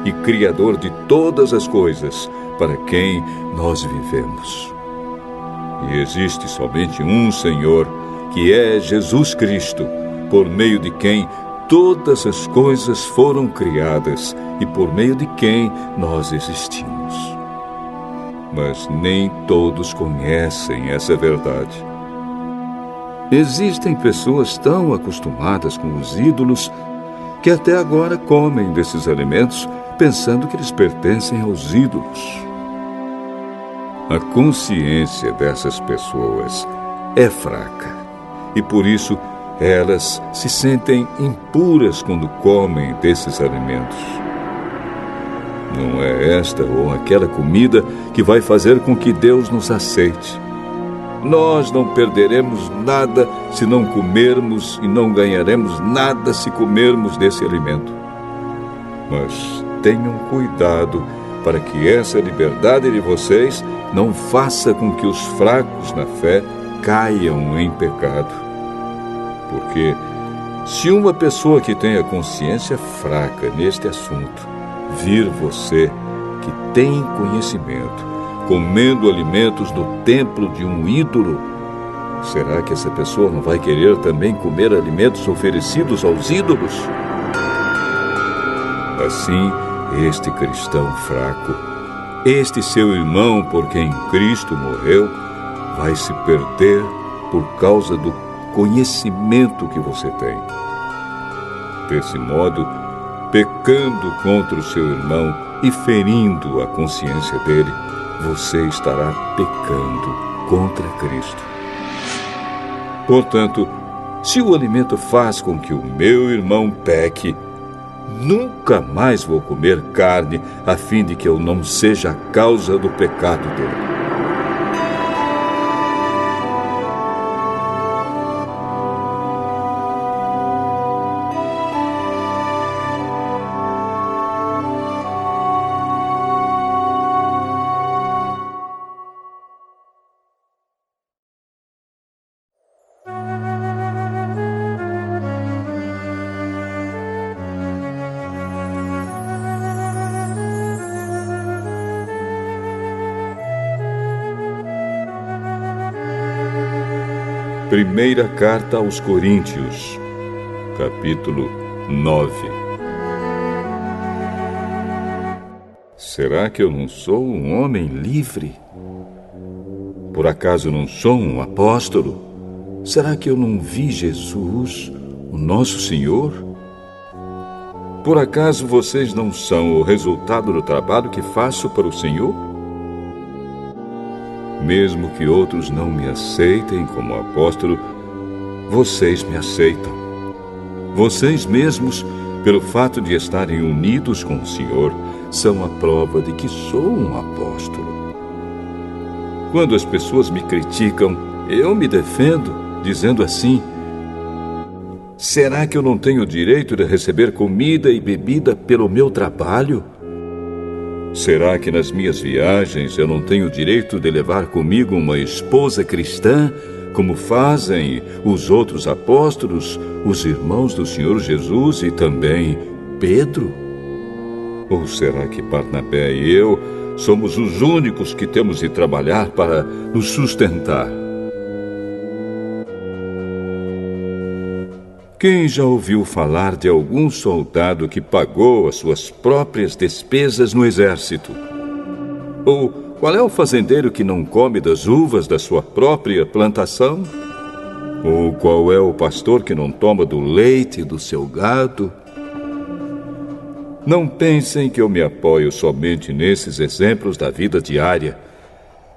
e Criador de todas as coisas, para quem nós vivemos. E existe somente um Senhor, que é Jesus Cristo, por meio de quem todas as coisas foram criadas e por meio de quem nós existimos. Mas nem todos conhecem essa verdade. Existem pessoas tão acostumadas com os ídolos que até agora comem desses alimentos pensando que eles pertencem aos ídolos. A consciência dessas pessoas é fraca e por isso elas se sentem impuras quando comem desses alimentos. Não é esta ou aquela comida que vai fazer com que Deus nos aceite. Nós não perderemos nada se não comermos e não ganharemos nada se comermos desse alimento. Mas tenham cuidado para que essa liberdade de vocês não faça com que os fracos na fé caiam em pecado. Porque se uma pessoa que tem a consciência fraca neste assunto vir você, que tem conhecimento, comendo alimentos no templo de um ídolo, será que essa pessoa não vai querer também comer alimentos oferecidos aos ídolos? Assim, este cristão fraco, este seu irmão por quem Cristo morreu, vai se perder por causa do conhecimento que você tem. Desse modo, pecando contra o seu irmão e ferindo a consciência dele, você estará pecando contra Cristo. Portanto, se o alimento faz com que o meu irmão peque, nunca mais vou comer carne a fim de que eu não seja a causa do pecado dele. Primeira carta aos Coríntios, capítulo 9. Será que eu não sou um homem livre? Por acaso não sou um apóstolo? Será que eu não vi Jesus, o nosso Senhor? Por acaso vocês não são o resultado do trabalho que faço para o Senhor? Mesmo que outros não me aceitem como apóstolo, vocês me aceitam. Vocês mesmos, pelo fato de estarem unidos com o Senhor, são a prova de que sou um apóstolo. Quando as pessoas me criticam, eu me defendo, dizendo assim: será que eu não tenho o direito de receber comida e bebida pelo meu trabalho? Será que nas minhas viagens eu não tenho o direito de levar comigo uma esposa cristã, como fazem os outros apóstolos, os irmãos do Senhor Jesus e também Pedro? Ou será que Barnabé e eu somos os únicos que temos de trabalhar para nos sustentar? Quem já ouviu falar de algum soldado que pagou as suas próprias despesas no exército? Ou qual é o fazendeiro que não come das uvas da sua própria plantação? Ou qual é o pastor que não toma do leite do seu gado? Não pensem que eu me apoio somente nesses exemplos da vida diária,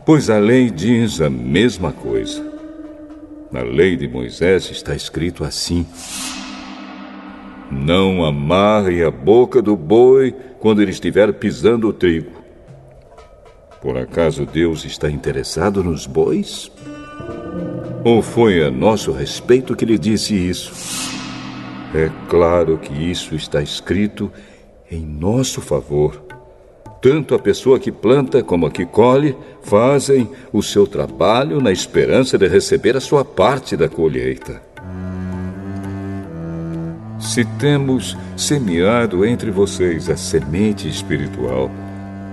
pois a lei diz a mesma coisa. Na lei de Moisés está escrito assim: não amarre a boca do boi quando ele estiver pisando o trigo. Por acaso Deus está interessado nos bois? Ou foi a nosso respeito que ele disse isso? É claro que isso está escrito em nosso favor. Tanto a pessoa que planta como a que colhe fazem o seu trabalho na esperança de receber a sua parte da colheita. Se temos semeado entre vocês a semente espiritual,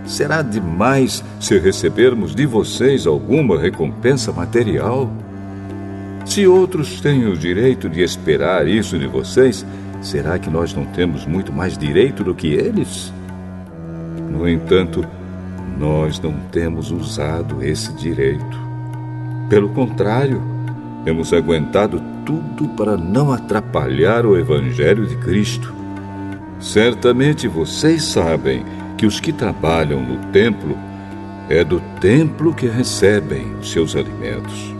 será demais se recebermos de vocês alguma recompensa material? Se outros têm o direito de esperar isso de vocês, será que nós não temos muito mais direito do que eles? No entanto, nós não temos usado esse direito. Pelo contrário, temos aguentado tudo para não atrapalhar o Evangelho de Cristo. Certamente vocês sabem que os que trabalham no templo, é do templo que recebem os seus alimentos.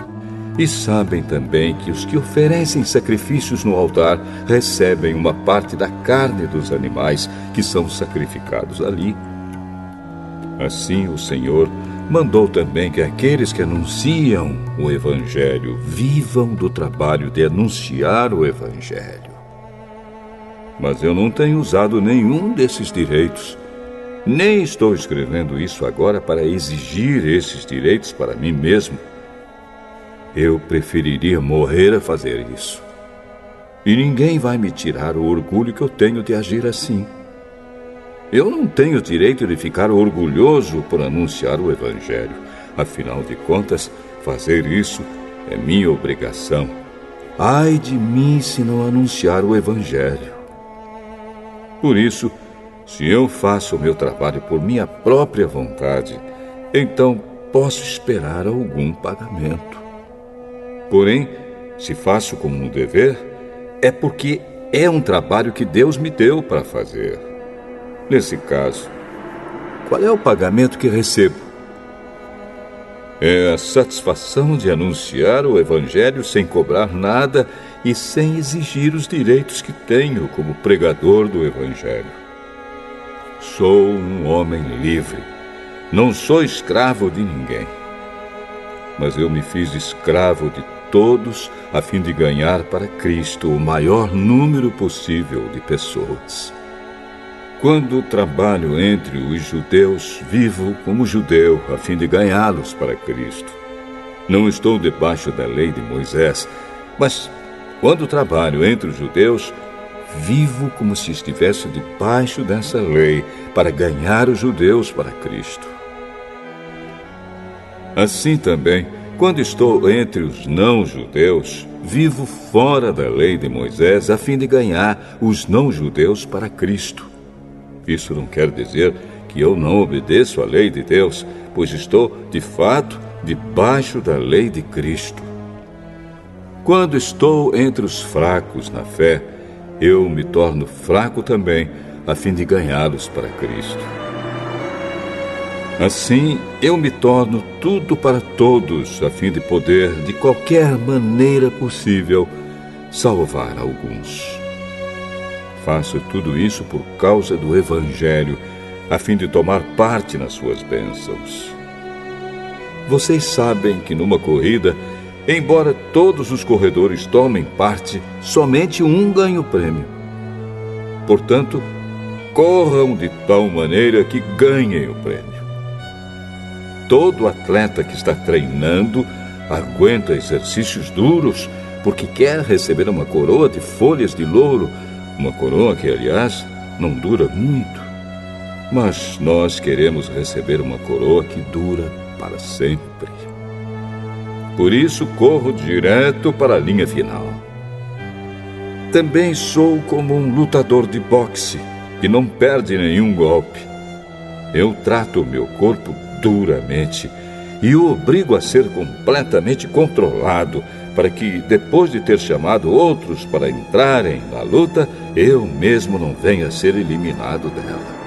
E sabem também que os que oferecem sacrifícios no altar recebem uma parte da carne dos animais que são sacrificados ali. Assim o Senhor mandou também que aqueles que anunciam o Evangelho vivam do trabalho de anunciar o Evangelho. Mas eu não tenho usado nenhum desses direitos. Nem estou escrevendo isso agora para exigir esses direitos para mim mesmo. Eu preferiria morrer a fazer isso. E ninguém vai me tirar o orgulho que eu tenho de agir assim. Eu não tenho direito de ficar orgulhoso por anunciar o Evangelho. Afinal de contas, fazer isso é minha obrigação. Ai de mim se não anunciar o Evangelho. Por isso, se eu faço o meu trabalho por minha própria vontade, então posso esperar algum pagamento. Porém, se faço como um dever, é porque é um trabalho que Deus me deu para fazer. Nesse caso, qual é o pagamento que recebo? É a satisfação de anunciar o Evangelho sem cobrar nada e sem exigir os direitos que tenho como pregador do Evangelho. Sou um homem livre, não sou escravo de ninguém. Mas eu me fiz escravo de todos a fim de ganhar para Cristo o maior número possível de pessoas. Quando trabalho entre os judeus, vivo como judeu a fim de ganhá-los para Cristo. Não estou debaixo da lei de Moisés, mas quando trabalho entre os judeus, vivo como se estivesse debaixo dessa lei para ganhar os judeus para Cristo. Assim também, quando estou entre os não-judeus, vivo fora da lei de Moisés a fim de ganhar os não-judeus para Cristo. Isso não quer dizer que eu não obedeço à lei de Deus, pois estou, de fato, debaixo da lei de Cristo. Quando estou entre os fracos na fé, eu me torno fraco também, a fim de ganhá-los para Cristo. Assim, eu me torno tudo para todos, a fim de poder, de qualquer maneira possível, salvar alguns. Faço tudo isso por causa do Evangelho, a fim de tomar parte nas suas bênçãos. Vocês sabem que numa corrida, embora todos os corredores tomem parte, somente um ganha o prêmio. Portanto, corram de tal maneira que ganhem o prêmio. Todo atleta que está treinando aguenta exercícios duros porque quer receber uma coroa de folhas de louro, uma coroa que, aliás, não dura muito. mas nós queremos receber uma coroa que dura para sempre. Por isso corro direto para a linha final. Também sou como um lutador de boxe que não perde nenhum golpe. Eu trato o meu corpo duramente e o obrigo a ser completamente controlado para que, depois de ter chamado outros para entrarem na luta, eu mesmo não venha a ser eliminado dela.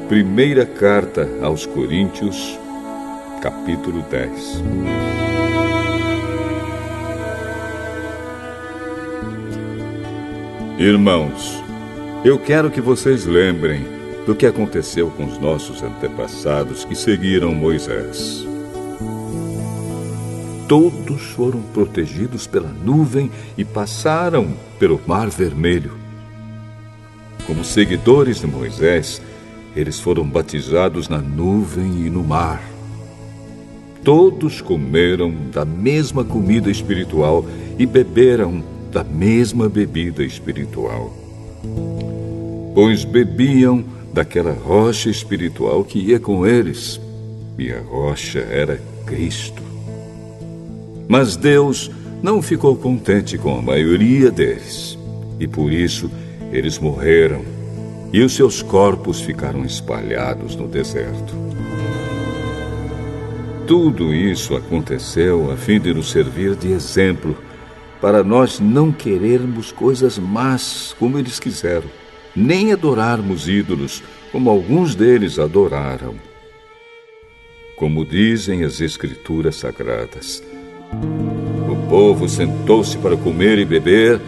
Primeira carta aos Coríntios, capítulo 10. Irmãos, eu quero que vocês lembrem do que aconteceu com os nossos antepassados que seguiram Moisés. Todos foram protegidos pela nuvem e passaram pelo Mar Vermelho. Como seguidores de Moisés, eles foram batizados na nuvem e no mar. Todos comeram da mesma comida espiritual e beberam da mesma bebida espiritual, pois bebiam daquela rocha espiritual que ia com eles, e a rocha era Cristo. Mas Deus não ficou contente com a maioria deles, e por isso eles morreram, e os seus corpos ficaram espalhados no deserto. Tudo isso aconteceu a fim de nos servir de exemplo, para nós não querermos coisas más como eles quiseram, nem adorarmos ídolos como alguns deles adoraram. Como dizem as Escrituras Sagradas, o povo sentou-se para comer e beber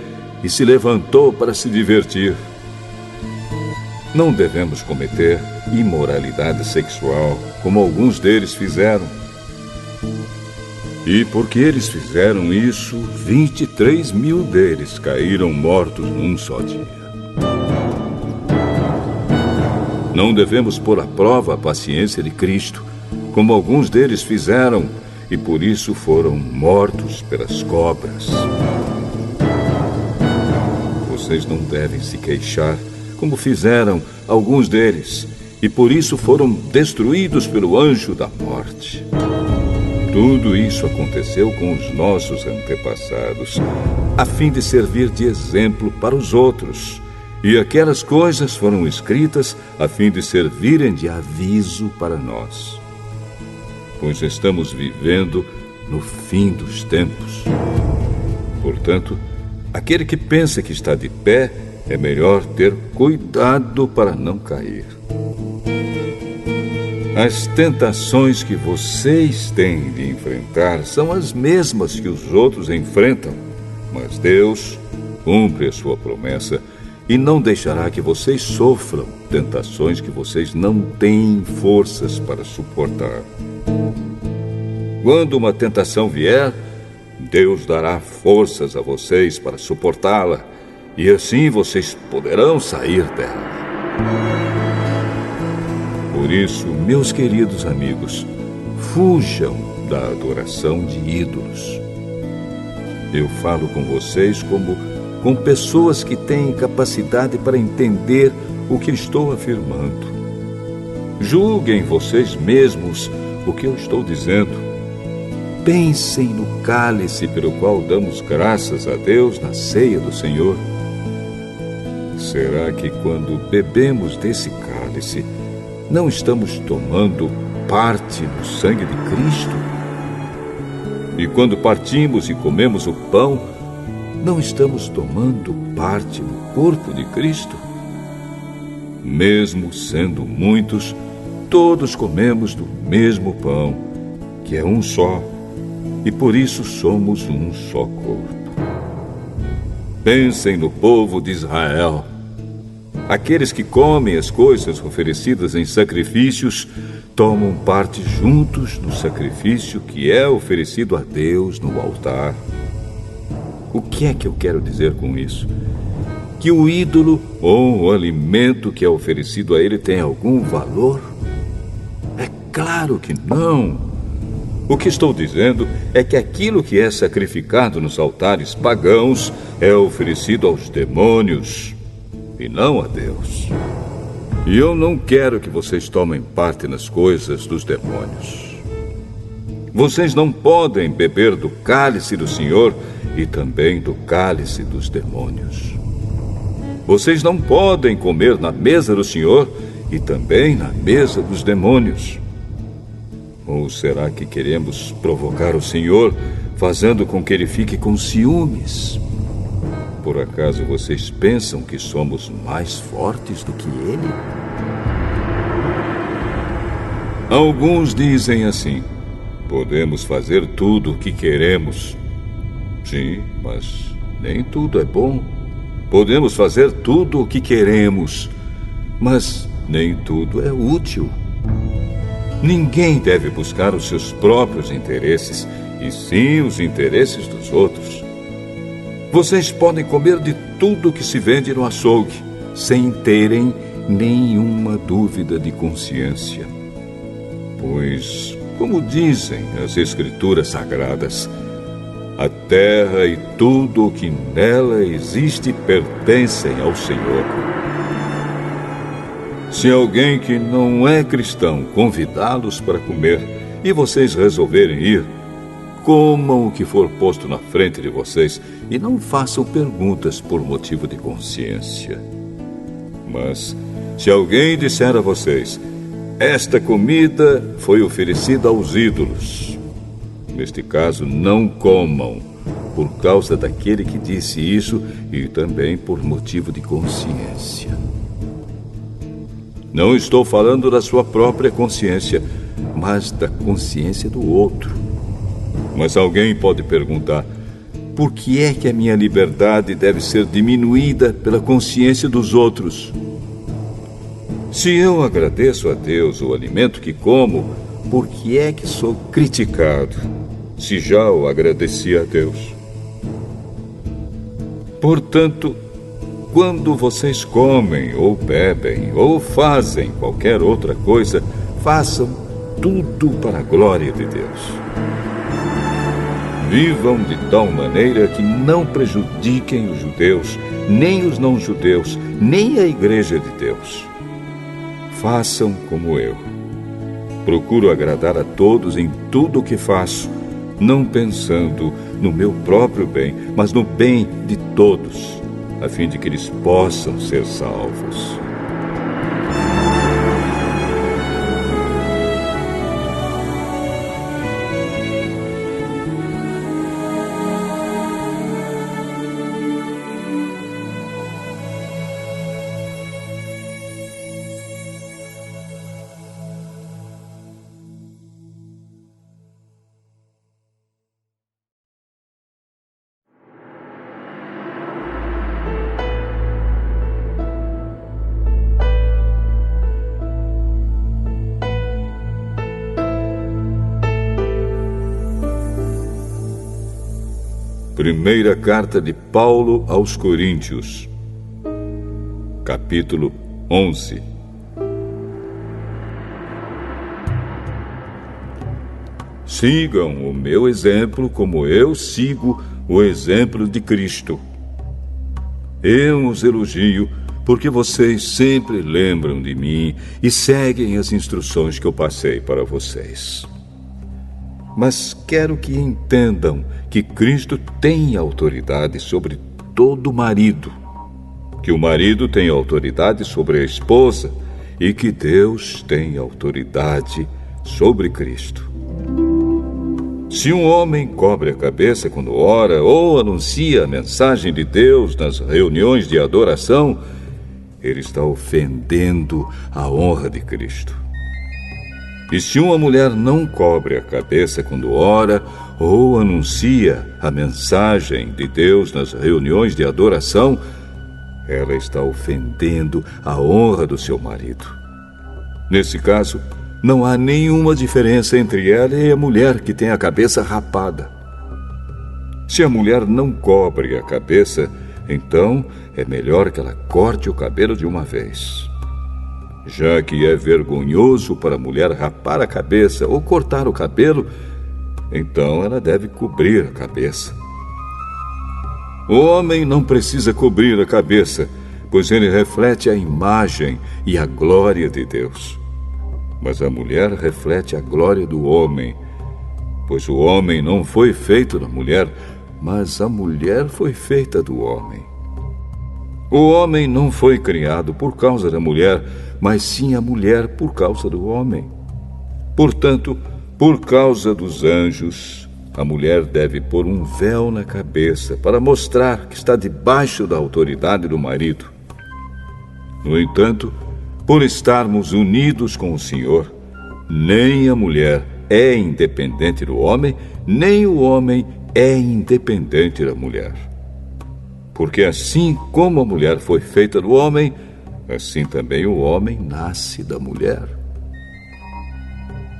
e se levantou para se divertir. Não devemos cometer imoralidade sexual, como alguns deles fizeram. E porque eles fizeram isso, 23 mil deles caíram mortos num só dia. Não devemos pôr à prova a paciência de Cristo, como alguns deles fizeram, e por isso foram mortos pelas cobras. Vocês não devem se queixar, como fizeram alguns deles, e por isso foram destruídos pelo anjo da morte. Tudo isso aconteceu com os nossos antepassados, a fim de servir de exemplo para os outros. E aquelas coisas foram escritas a fim de servirem de aviso para nós, pois estamos vivendo no fim dos tempos. Portanto, aquele que pensa que está de pé, é melhor ter cuidado para não cair. As tentações que vocês têm de enfrentar são as mesmas que os outros enfrentam, mas Deus cumpre a sua promessa e não deixará que vocês sofram tentações que vocês não têm forças para suportar. Quando uma tentação vier, Deus dará forças a vocês para suportá-la, e assim vocês poderão sair dela. Por isso, meus queridos amigos, fujam da adoração de ídolos. Eu falo com vocês como com pessoas que têm capacidade para entender o que estou afirmando. Julguem vocês mesmos o que eu estou dizendo. Pensem no cálice pelo qual damos graças a Deus na ceia do Senhor. Será que quando bebemos desse cálice, não estamos tomando parte no sangue de Cristo? E quando partimos e comemos o pão, não estamos tomando parte no corpo de Cristo? Mesmo sendo muitos, todos comemos do mesmo pão, que é um só, e por isso somos um só corpo. Pensem no povo de Israel. Aqueles que comem as coisas oferecidas em sacrifícios tomam parte juntos no sacrifício que é oferecido a Deus no altar. O que é que eu quero dizer com isso? Que o ídolo ou o alimento que é oferecido a ele tem algum valor? É claro que não. O que estou dizendo é que aquilo que é sacrificado nos altares pagãos é oferecido aos demônios e não a Deus. E eu não quero que vocês tomem parte nas coisas dos demônios. Vocês não podem beber do cálice do Senhor e também do cálice dos demônios. Vocês não podem comer na mesa do Senhor e também na mesa dos demônios. Ou será que queremos provocar o Senhor, fazendo com que ele fique com ciúmes? Por acaso vocês pensam que somos mais fortes do que ele? Alguns dizem assim: podemos fazer tudo o que queremos. Sim, mas nem tudo é bom. Podemos fazer tudo o que queremos, mas nem tudo é útil. Ninguém deve buscar os seus próprios interesses, e sim os interesses dos outros. Vocês podem comer de tudo que se vende no açougue, sem terem nenhuma dúvida de consciência. Pois, como dizem as Escrituras Sagradas, a terra e tudo o que nela existe pertencem ao Senhor. Se alguém que não é cristão convidá-los para comer e vocês resolverem ir, comam o que for posto na frente de vocês e não façam perguntas por motivo de consciência. Mas, se alguém disser a vocês: esta comida foi oferecida aos ídolos, neste caso, não comam, por causa daquele que disse isso e também por motivo de consciência. Não estou falando da sua própria consciência, mas da consciência do outro. Mas alguém pode perguntar: por que é que a minha liberdade deve ser diminuída pela consciência dos outros? Se eu agradeço a Deus o alimento que como, por que é que sou criticado, se já o agradeci a Deus? Portanto, quando vocês comem ou bebem ou fazem qualquer outra coisa, façam tudo para a glória de Deus. Vivam de tal maneira que não prejudiquem os judeus, nem os não-judeus, nem a Igreja de Deus. Façam como eu. Procuro agradar a todos em tudo o que faço, não pensando no meu próprio bem, mas no bem de todos, a fim de que eles possam ser salvos. Primeira carta de Paulo aos Coríntios, capítulo 11. Sigam o meu exemplo como eu sigo o exemplo de Cristo. Eu os elogio porque vocês sempre lembram de mim e seguem as instruções que eu passei para vocês. Mas quero que entendam que Cristo tem autoridade sobre todo marido, que o marido tem autoridade sobre a esposa e que Deus tem autoridade sobre Cristo. Se um homem cobre a cabeça quando ora ou anuncia a mensagem de Deus nas reuniões de adoração, ele está ofendendo a honra de Cristo. E se uma mulher não cobre a cabeça quando ora ou anuncia a mensagem de Deus nas reuniões de adoração, ela está ofendendo a honra do seu marido. Nesse caso, não há nenhuma diferença entre ela e a mulher que tem a cabeça rapada. Se a mulher não cobre a cabeça, então é melhor que ela corte o cabelo de uma vez. Já que é vergonhoso para a mulher rapar a cabeça ou cortar o cabelo, então ela deve cobrir a cabeça. O homem não precisa cobrir a cabeça, pois ele reflete a imagem e a glória de Deus. Mas a mulher reflete a glória do homem, pois o homem não foi feito da mulher, mas a mulher foi feita do homem. O homem não foi criado por causa da mulher, mas sim a mulher por causa do homem. Portanto, por causa dos anjos, a mulher deve pôr um véu na cabeça para mostrar que está debaixo da autoridade do marido. No entanto, por estarmos unidos com o Senhor, nem a mulher é independente do homem, nem o homem é independente da mulher. Porque assim como a mulher foi feita do homem, assim também o homem nasce da mulher.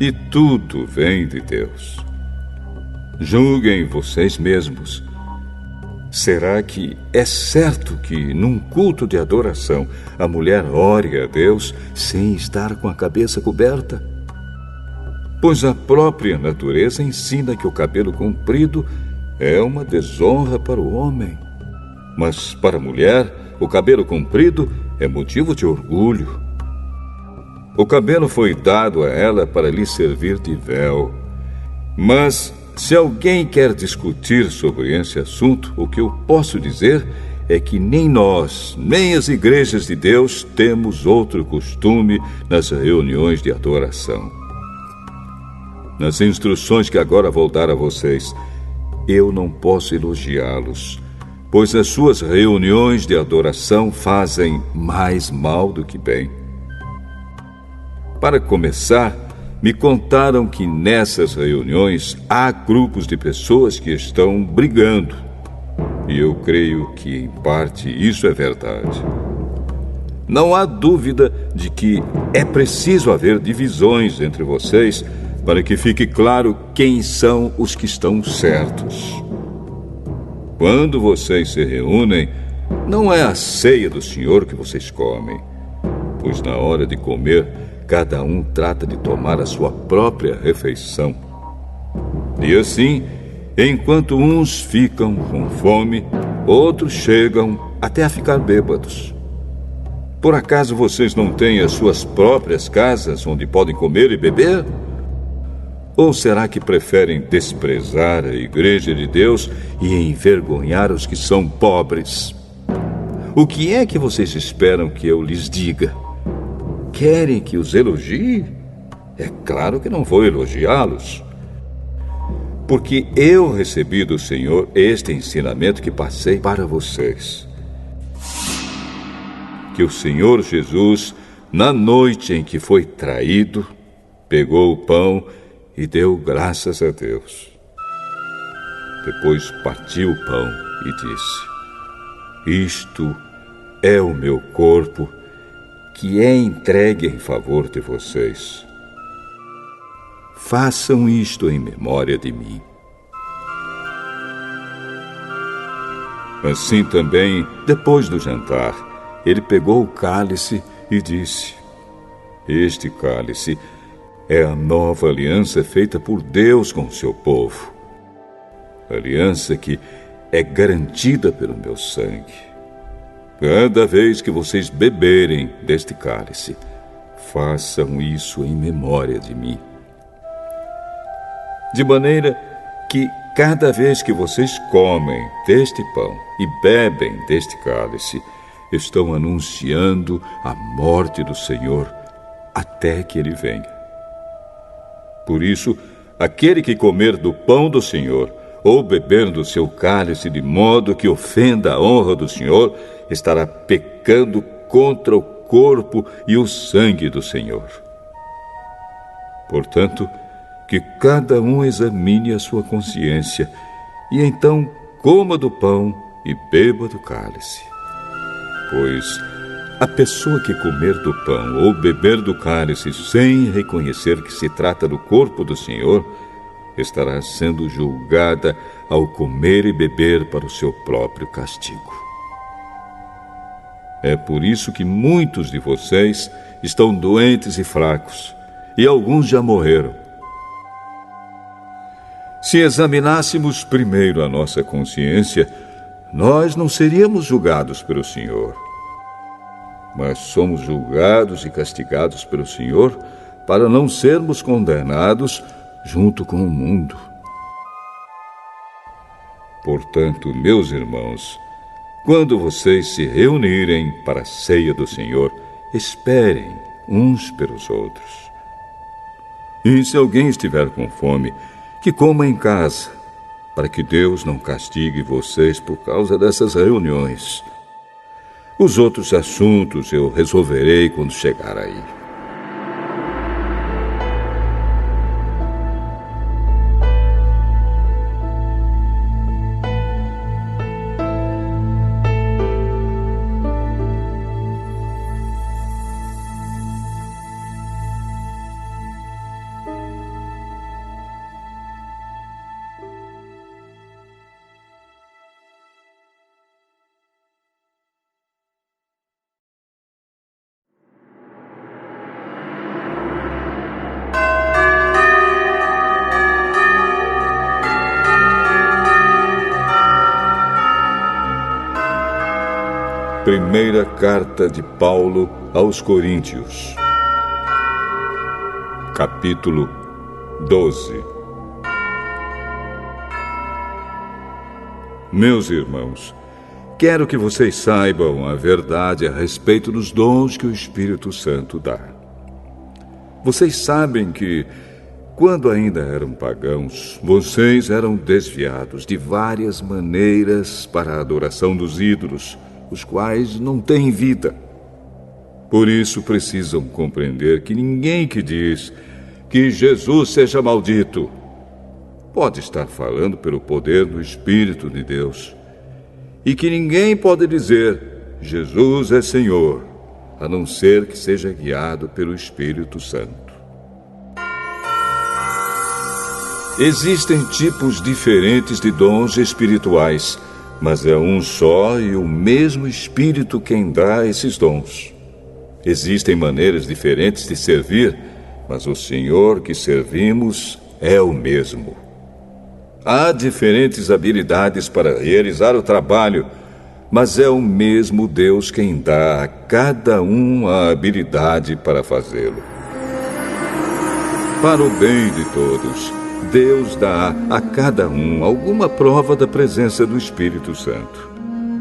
E tudo vem de Deus. Julguem vocês mesmos. Será que é certo que, num culto de adoração, a mulher ore a Deus sem estar com a cabeça coberta? Pois a própria natureza ensina que o cabelo comprido é uma desonra para o homem. Mas para a mulher, o cabelo comprido é motivo de orgulho. O cabelo foi dado a ela para lhe servir de véu. Mas se alguém quer discutir sobre esse assunto, o que eu posso dizer é que nem nós, nem as igrejas de Deus temos outro costume nas reuniões de adoração. Nas instruções que agora vou dar a vocês, eu não posso elogiá-los, pois as suas reuniões de adoração fazem mais mal do que bem. Para começar, me contaram que nessas reuniões há grupos de pessoas que estão brigando. E eu creio que, em parte, isso é verdade. Não há dúvida de que é preciso haver divisões entre vocês para que fique claro quem são os que estão certos. Quando vocês se reúnem, não é a ceia do Senhor que vocês comem, pois na hora de comer, cada um trata de tomar a sua própria refeição. E assim, enquanto uns ficam com fome, outros chegam até a ficar bêbados. Por acaso vocês não têm as suas próprias casas onde podem comer e beber? Ou será que preferem desprezar a igreja de Deus e envergonhar os que são pobres? O que é que vocês esperam que eu lhes diga? Querem que os elogie? É claro que não vou elogiá-los. Porque eu recebi do Senhor este ensinamento que passei para vocês. Que o Senhor Jesus, na noite em que foi traído, pegou o pão e deu graças a Deus. Depois partiu o pão e disse: Isto é o meu corpo, que é entregue em favor de vocês. Façam isto em memória de mim. Assim também, depois do jantar, ele pegou o cálice e disse: Este cálice é a nova aliança feita por Deus com seu povo. Aliança que é garantida pelo meu sangue. Cada vez que vocês beberem deste cálice, façam isso em memória de mim. De maneira que cada vez que vocês comem deste pão e bebem deste cálice, estão anunciando a morte do Senhor até que Ele venha. Por isso, aquele que comer do pão do Senhor ou beber do seu cálice de modo que ofenda a honra do Senhor, estará pecando contra o corpo e o sangue do Senhor. Portanto, que cada um examine a sua consciência e então coma do pão e beba do cálice. Pois A pessoa que comer do pão ou beber do cálice sem reconhecer que se trata do corpo do Senhor, estará sendo julgada ao comer e beber para o seu próprio castigo. É por isso que muitos de vocês estão doentes e fracos, e alguns já morreram. Se examinássemos primeiro a nossa consciência, nós não seríamos julgados pelo Senhor. Mas somos julgados e castigados pelo Senhor para não sermos condenados junto com o mundo. Portanto, meus irmãos, quando vocês se reunirem para a ceia do Senhor, esperem uns pelos outros. E se alguém estiver com fome, que coma em casa, para que Deus não castigue vocês por causa dessas reuniões. Os outros assuntos eu resolverei quando chegar aí. Primeira carta de Paulo aos Coríntios, capítulo 12. Meus irmãos, quero que vocês saibam a verdade a respeito dos dons que o Espírito Santo dá. Vocês sabem que, quando ainda eram pagãos, vocês eram desviados de várias maneiras para a adoração dos ídolos, os quais não têm vida. Por isso precisam compreender que ninguém que diz que Jesus seja maldito pode estar falando pelo poder do Espírito de Deus. E que ninguém pode dizer Jesus é Senhor, a não ser que seja guiado pelo Espírito Santo. Existem tipos diferentes de dons espirituais, mas é um só e o mesmo Espírito quem dá esses dons. Existem maneiras diferentes de servir, mas o Senhor que servimos é o mesmo. Há diferentes habilidades para realizar o trabalho, mas é o mesmo Deus quem dá a cada um a habilidade para fazê-lo. Para o bem de todos, Deus dá a cada um alguma prova da presença do Espírito Santo.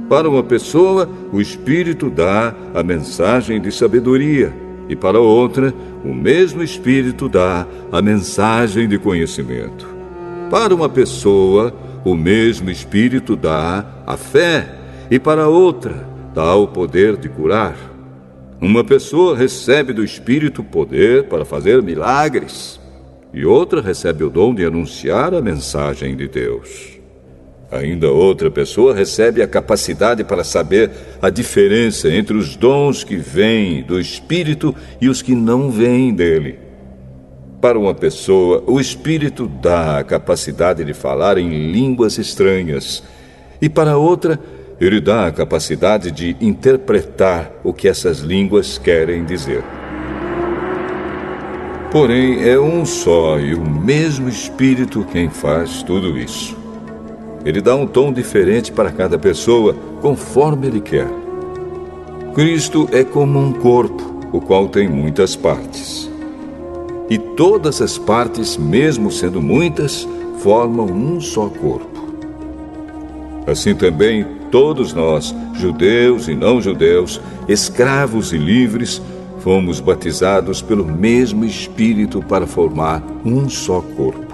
Para uma pessoa, o Espírito dá a mensagem de sabedoria, e para outra, o mesmo Espírito dá a mensagem de conhecimento. Para uma pessoa, o mesmo Espírito dá a fé, e para outra, dá o poder de curar. Uma pessoa recebe do Espírito poder para fazer milagres, e outra recebe o dom de anunciar a mensagem de Deus. Ainda outra pessoa recebe a capacidade para saber a diferença entre os dons que vêm do Espírito e os que não vêm dele. Para uma pessoa, o Espírito dá a capacidade de falar em línguas estranhas, e para outra, ele dá a capacidade de interpretar o que essas línguas querem dizer. Porém, é um só e o mesmo Espírito quem faz tudo isso. Ele dá um tom diferente para cada pessoa, conforme ele quer. Cristo é como um corpo, o qual tem muitas partes. E todas as partes, mesmo sendo muitas, formam um só corpo. Assim também, todos nós, judeus e não judeus, escravos e livres, fomos batizados pelo mesmo Espírito para formar um só corpo.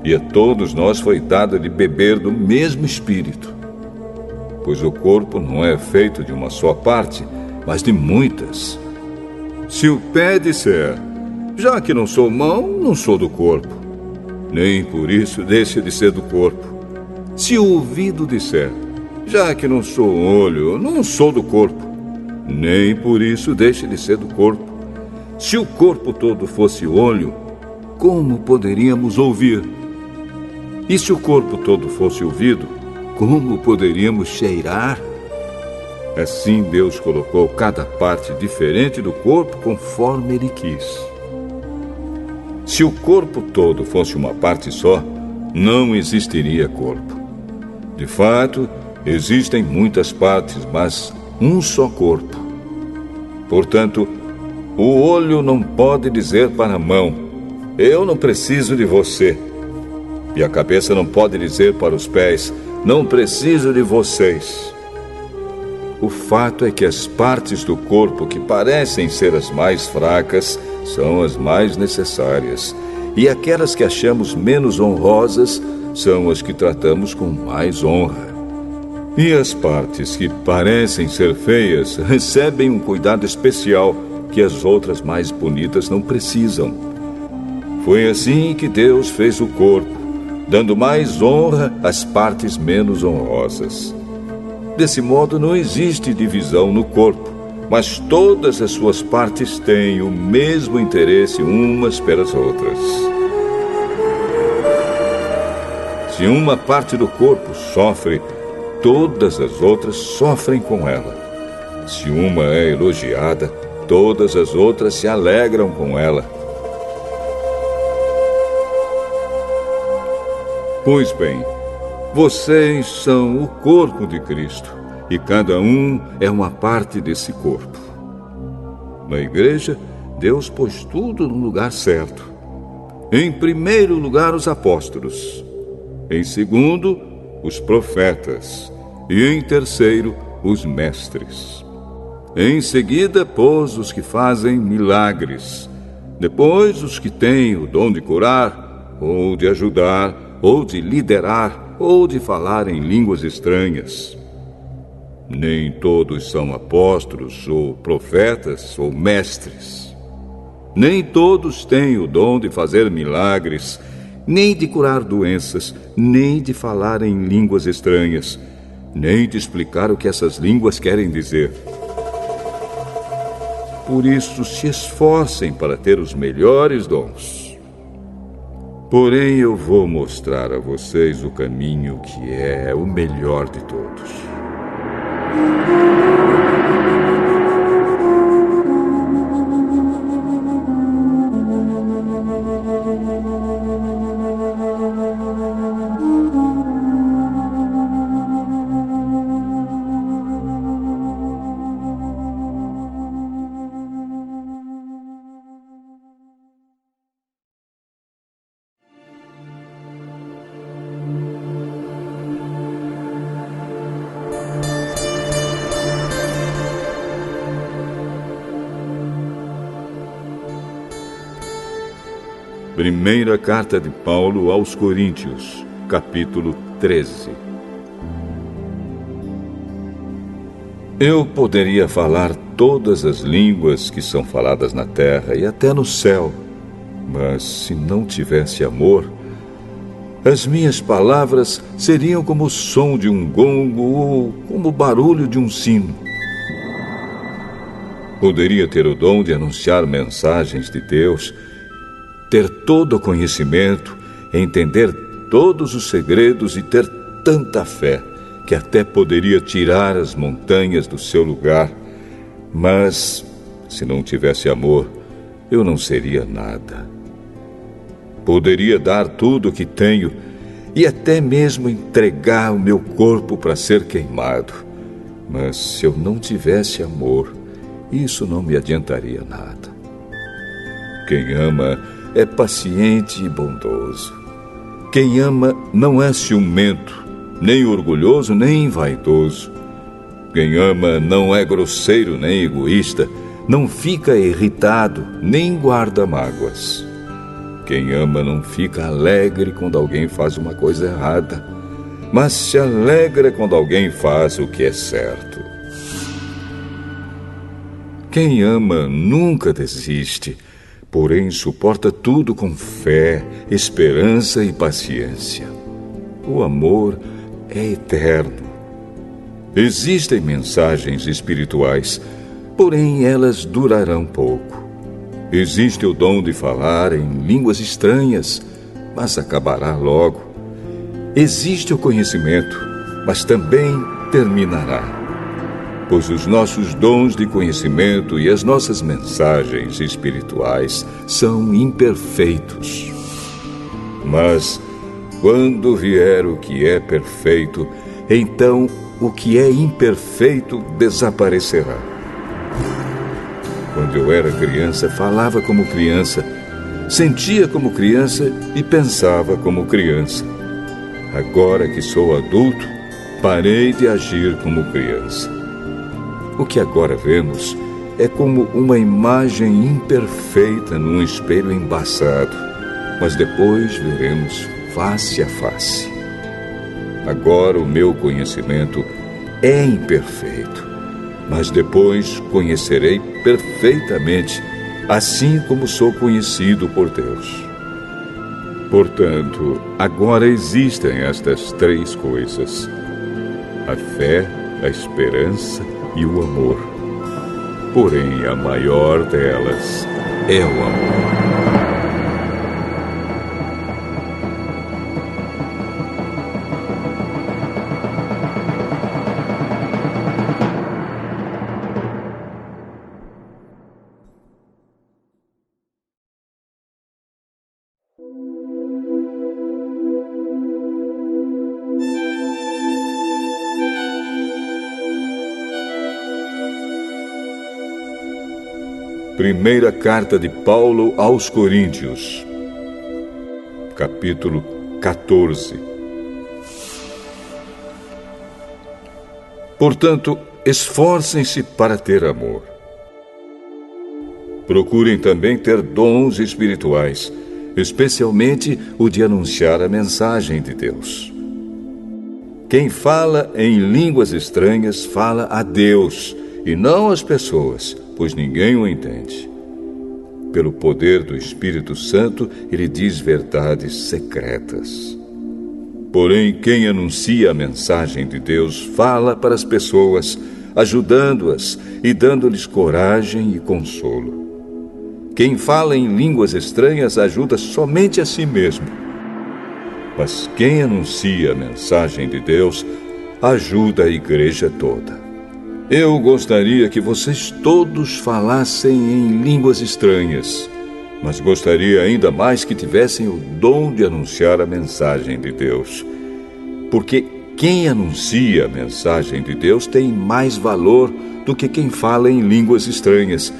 E a todos nós foi dado de beber do mesmo Espírito. Pois o corpo não é feito de uma só parte, mas de muitas. Se o pé disser, já que não sou mão, não sou do corpo, nem por isso deixa de ser do corpo. Se o ouvido disser, já que não sou olho, não sou do corpo, nem por isso deixe de ser do corpo. Se o corpo todo fosse olho, como poderíamos ouvir? E se o corpo todo fosse ouvido, como poderíamos cheirar? Assim Deus colocou cada parte diferente do corpo conforme Ele quis. Se o corpo todo fosse uma parte só, não existiria corpo. De fato, existem muitas partes, mas um só corpo. Portanto, o olho não pode dizer para a mão: eu não preciso de você. E a cabeça não pode dizer para os pés: não preciso de vocês. O fato é que as partes do corpo que parecem ser as mais fracas são as mais necessárias. E aquelas que achamos menos honrosas são as que tratamos com mais honra. E as partes que parecem ser feias recebem um cuidado especial que as outras mais bonitas não precisam. Foi assim que Deus fez o corpo, dando mais honra às partes menos honrosas. Desse modo, não existe divisão no corpo, mas todas as suas partes têm o mesmo interesse umas pelas outras. Se uma parte do corpo sofre, todas as outras sofrem com ela. Se uma é elogiada, todas as outras se alegram com ela. Pois bem, vocês são o corpo de Cristo, e cada um é uma parte desse corpo. Na igreja, Deus pôs tudo no lugar certo. Em primeiro lugar, os apóstolos. Em segundo, os profetas. E em terceiro, os mestres. Em seguida, pôs os que fazem milagres. Depois, os que têm o dom de curar, ou de ajudar, ou de liderar, ou de falar em línguas estranhas. Nem todos são apóstolos, ou profetas, ou mestres. Nem todos têm o dom de fazer milagres, nem de curar doenças, nem de falar em línguas estranhas, nem de explicar o que essas línguas querem dizer. Por isso, se esforcem para ter os melhores dons. Porém, eu vou mostrar a vocês o caminho que é o melhor de todos. Primeira carta de Paulo aos Coríntios, capítulo 13. Eu poderia falar todas as línguas que são faladas na terra e até no céu, mas se não tivesse amor, as minhas palavras seriam como o som de um gongo ou como o barulho de um sino. Poderia ter o dom de anunciar mensagens de Deus, ter todo o conhecimento, entender todos os segredos e ter tanta fé que até poderia tirar as montanhas do seu lugar. Mas, se não tivesse amor, eu não seria nada. Poderia dar tudo o que tenho e até mesmo entregar o meu corpo para ser queimado. Mas se eu não tivesse amor, isso não me adiantaria nada. Quem ama é paciente e bondoso. Quem ama não é ciumento, nem orgulhoso, nem vaidoso. Quem ama não é grosseiro, nem egoísta, não fica irritado, nem guarda mágoas. Quem ama não fica alegre quando alguém faz uma coisa errada, mas se alegra quando alguém faz o que é certo. Quem ama nunca desiste, porém suporta tudo com fé, esperança e paciência. O amor é eterno. Existem mensagens espirituais, porém elas durarão pouco. Existe o dom de falar em línguas estranhas, mas acabará logo. Existe o conhecimento, mas também terminará. Pois os nossos dons de conhecimento e as nossas mensagens espirituais são imperfeitos. Mas, quando vier o que é perfeito, então o que é imperfeito desaparecerá. Quando eu era criança, falava como criança, sentia como criança e pensava como criança. Agora que sou adulto, parei de agir como criança. O que agora vemos é como uma imagem imperfeita num espelho embaçado, mas depois veremos face a face. Agora o meu conhecimento é imperfeito, mas depois conhecerei perfeitamente, assim como sou conhecido por Deus. Portanto, agora existem estas três coisas: a fé, a esperança e o amor. Porém, a maior delas é o amor. Primeira carta de Paulo aos Coríntios, capítulo 14. Portanto, esforcem-se para ter amor. Procurem também ter dons espirituais, especialmente o de anunciar a mensagem de Deus. Quem fala em línguas estranhas fala a Deus e não às pessoas, pois ninguém o entende. Pelo poder do Espírito Santo, ele diz verdades secretas. Porém, quem anuncia a mensagem de Deus fala para as pessoas, ajudando-as e dando-lhes coragem e consolo. Quem fala em línguas estranhas ajuda somente a si mesmo. Mas quem anuncia a mensagem de Deus ajuda a igreja toda. Eu gostaria que vocês todos falassem em línguas estranhas, mas gostaria ainda mais que tivessem o dom de anunciar a mensagem de Deus. Porque quem anuncia a mensagem de Deus tem mais valor do que quem fala em línguas estranhas,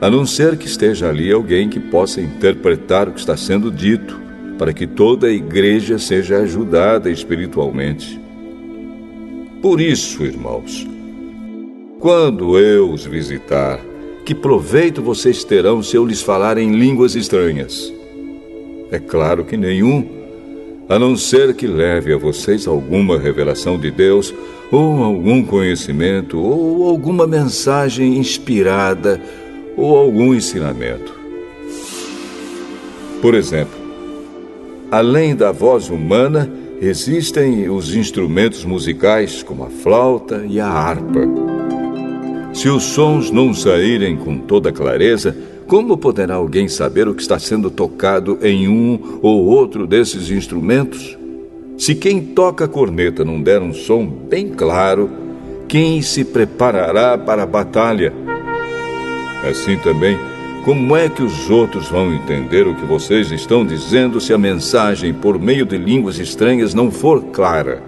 a não ser que esteja ali alguém que possa interpretar o que está sendo dito, para que toda a igreja seja ajudada espiritualmente. Por isso, irmãos, quando eu os visitar, que proveito vocês terão se eu lhes falar em línguas estranhas? É claro que nenhum, a não ser que leve a vocês alguma revelação de Deus, ou algum conhecimento, ou alguma mensagem inspirada, ou algum ensinamento. Por exemplo, além da voz humana, existem os instrumentos musicais, como a flauta e a harpa. Se os sons não saírem com toda clareza, como poderá alguém saber o que está sendo tocado em um ou outro desses instrumentos? Se quem toca a corneta não der um som bem claro, quem se preparará para a batalha? Assim também, como é que os outros vão entender o que vocês estão dizendo se a mensagem por meio de línguas estranhas não for clara?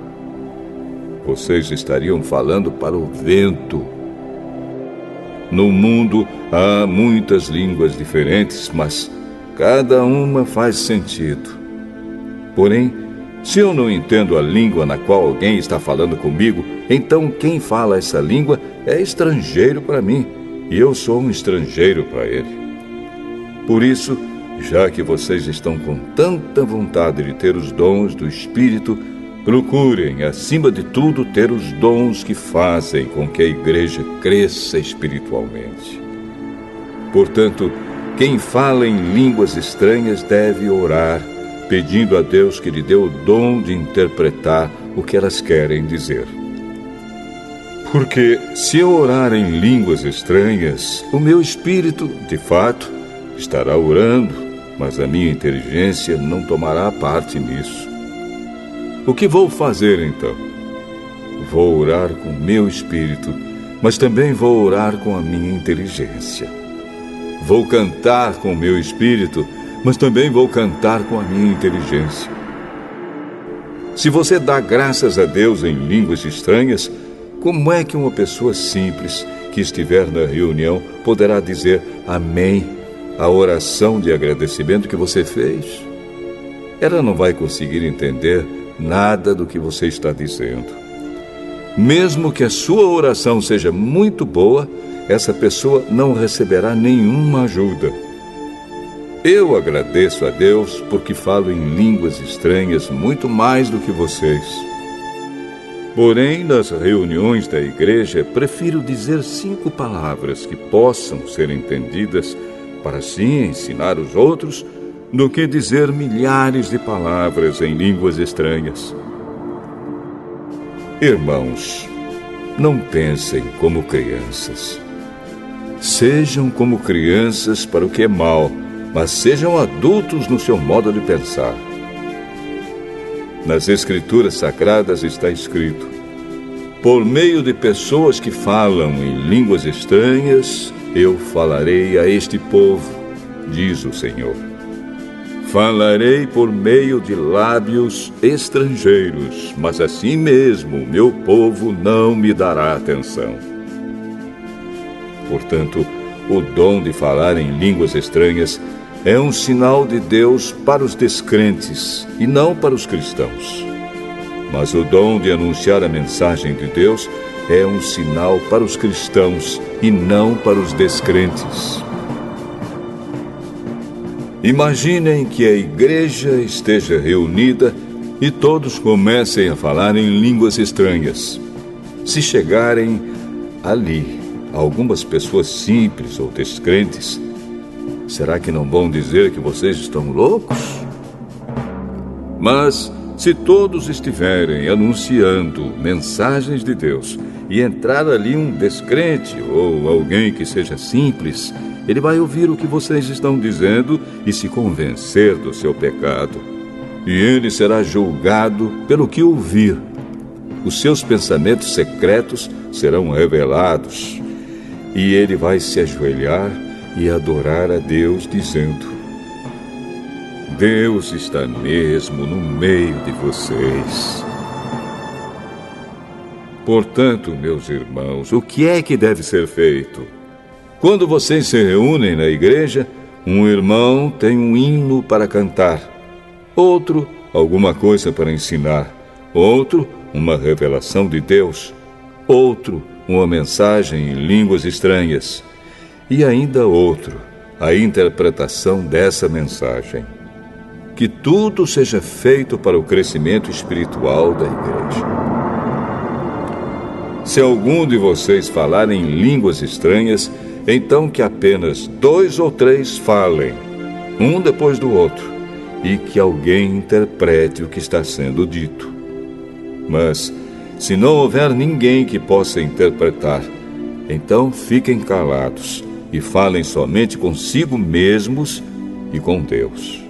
Vocês estariam falando para o vento. No mundo há muitas línguas diferentes, mas cada uma faz sentido. Porém, se eu não entendo a língua na qual alguém está falando comigo, então quem fala essa língua é estrangeiro para mim, e eu sou um estrangeiro para ele. Por isso, já que vocês estão com tanta vontade de ter os dons do Espírito, procurem, acima de tudo, ter os dons que fazem com que a igreja cresça espiritualmente. Portanto, quem fala em línguas estranhas deve orar, pedindo a Deus que lhe dê o dom de interpretar o que elas querem dizer. Porque se eu orar em línguas estranhas, o meu espírito, de fato, estará orando, mas a minha inteligência não tomará parte nisso. O que vou fazer então? Vou orar com o meu espírito, mas também vou orar com a minha inteligência. Vou cantar com o meu espírito, mas também vou cantar com a minha inteligência. Se você dá graças a Deus em línguas estranhas, como é que uma pessoa simples que estiver na reunião poderá dizer amém à oração de agradecimento que você fez? Ela não vai conseguir entender nada do que você está dizendo. Mesmo que a sua oração seja muito boa, essa pessoa não receberá nenhuma ajuda. Eu agradeço a Deus porque falo em línguas estranhas muito mais do que vocês. Porém, nas reuniões da igreja, prefiro dizer 5 palavras que possam ser entendidas para assim ensinar os outros, do que dizer milhares de palavras em línguas estranhas. Irmãos, não pensem como crianças. Sejam como crianças para o que é mal, mas sejam adultos no seu modo de pensar. Nas Escrituras Sagradas está escrito: por meio de pessoas que falam em línguas estranhas, eu falarei a este povo, diz o Senhor. Falarei por meio de lábios estrangeiros, mas assim mesmo meu povo não me dará atenção. Portanto, o dom de falar em línguas estranhas é um sinal de Deus para os descrentes e não para os cristãos. Mas o dom de anunciar a mensagem de Deus é um sinal para os cristãos e não para os descrentes. Imaginem que a igreja esteja reunida e todos comecem a falar em línguas estranhas. Se chegarem ali algumas pessoas simples ou descrentes, será que não vão dizer que vocês estão loucos? Mas se todos estiverem anunciando mensagens de Deus e entrar ali um descrente ou alguém que seja simples, ele vai ouvir o que vocês estão dizendo e se convencer do seu pecado. E ele será julgado pelo que ouvir. Os seus pensamentos secretos serão revelados. E ele vai se ajoelhar e adorar a Deus, dizendo: Deus está mesmo no meio de vocês. Portanto, meus irmãos, o que é que deve ser feito? Quando vocês se reúnem na igreja, um irmão tem um hino para cantar, outro, alguma coisa para ensinar, outro, uma revelação de Deus, outro, uma mensagem em línguas estranhas, e ainda outro, a interpretação dessa mensagem. Que tudo seja feito para o crescimento espiritual da igreja. Se algum de vocês falar em línguas estranhas, então que apenas 2 ou 3 falem, um depois do outro, e que alguém interprete o que está sendo dito. Mas, se não houver ninguém que possa interpretar, então fiquem calados e falem somente consigo mesmos e com Deus.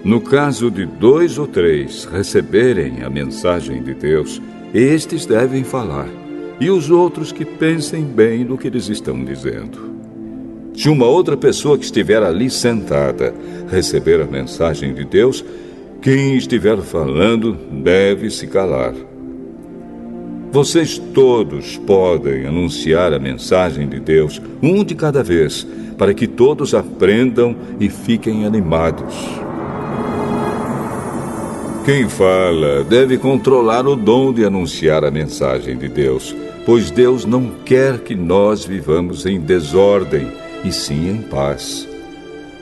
No caso de 2 ou 3 receberem a mensagem de Deus, estes devem falar, e os outros que pensem bem no que eles estão dizendo. Se uma outra pessoa que estiver ali sentada receber a mensagem de Deus, quem estiver falando deve se calar. Vocês todos podem anunciar a mensagem de Deus, um de cada vez, para que todos aprendam e fiquem animados. Quem fala deve controlar o dom de anunciar a mensagem de Deus, pois Deus não quer que nós vivamos em desordem, e sim em paz.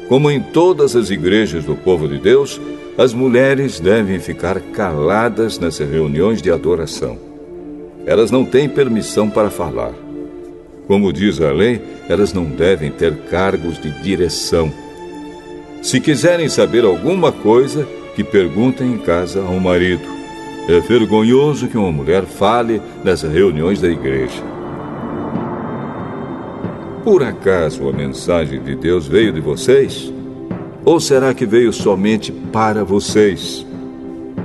Como em todas as igrejas do povo de Deus, as mulheres devem ficar caladas nas reuniões de adoração. Elas não têm permissão para falar. Como diz a lei, elas não devem ter cargos de direção. Se quiserem saber alguma coisa, que perguntem em casa ao marido. É vergonhoso que uma mulher fale nas reuniões da igreja. Por acaso a mensagem de Deus veio de vocês? Ou será que veio somente para vocês?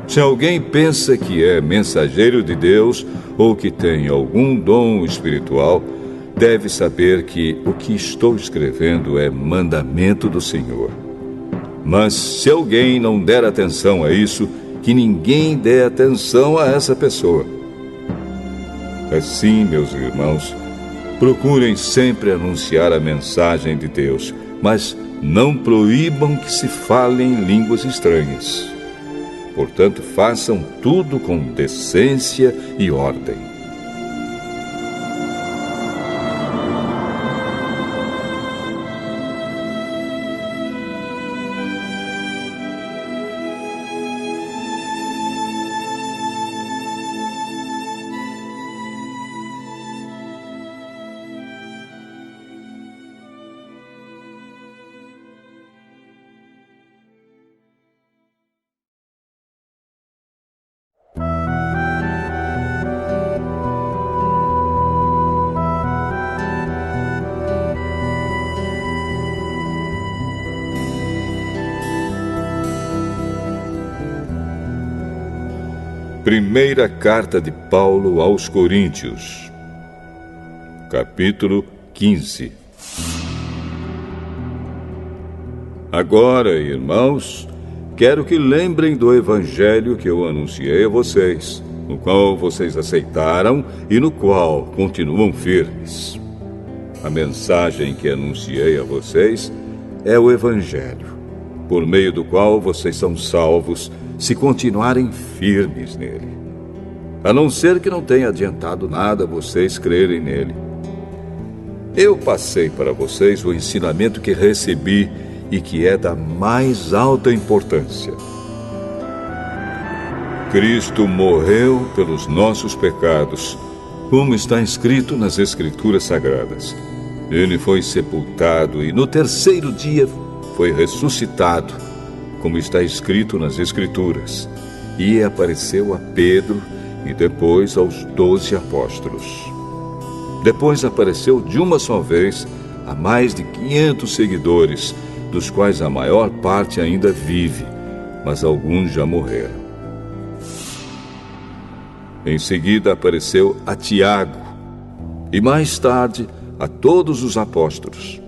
Se alguém pensa que é mensageiro de Deus ou que tem algum dom espiritual, deve saber que o que estou escrevendo é mandamento do Senhor. Mas se alguém não der atenção a isso, que ninguém dê atenção a essa pessoa. Assim, meus irmãos, procurem sempre anunciar a mensagem de Deus, mas não proíbam que se falem línguas estranhas. Portanto, façam tudo com decência e ordem. Primeira carta de Paulo aos Coríntios, capítulo 15. Agora, irmãos, quero que lembrem do evangelho que eu anunciei a vocês, no qual vocês aceitaram e no qual continuam firmes. A mensagem que anunciei a vocês é o evangelho, por meio do qual vocês são salvos, se continuarem firmes nele. A não ser que não tenha adiantado nada vocês crerem nele. Eu passei para vocês o ensinamento que recebi e que é da mais alta importância. Cristo morreu pelos nossos pecados, como está escrito nas Escrituras Sagradas. Ele foi sepultado e no terceiro dia foi ressuscitado, como está escrito nas Escrituras, e apareceu a Pedro e depois aos 12 apóstolos. Depois apareceu de uma só vez a mais de 500 seguidores, dos quais a maior parte ainda vive, mas alguns já morreram. Em seguida apareceu a Tiago, e mais tarde a todos os apóstolos.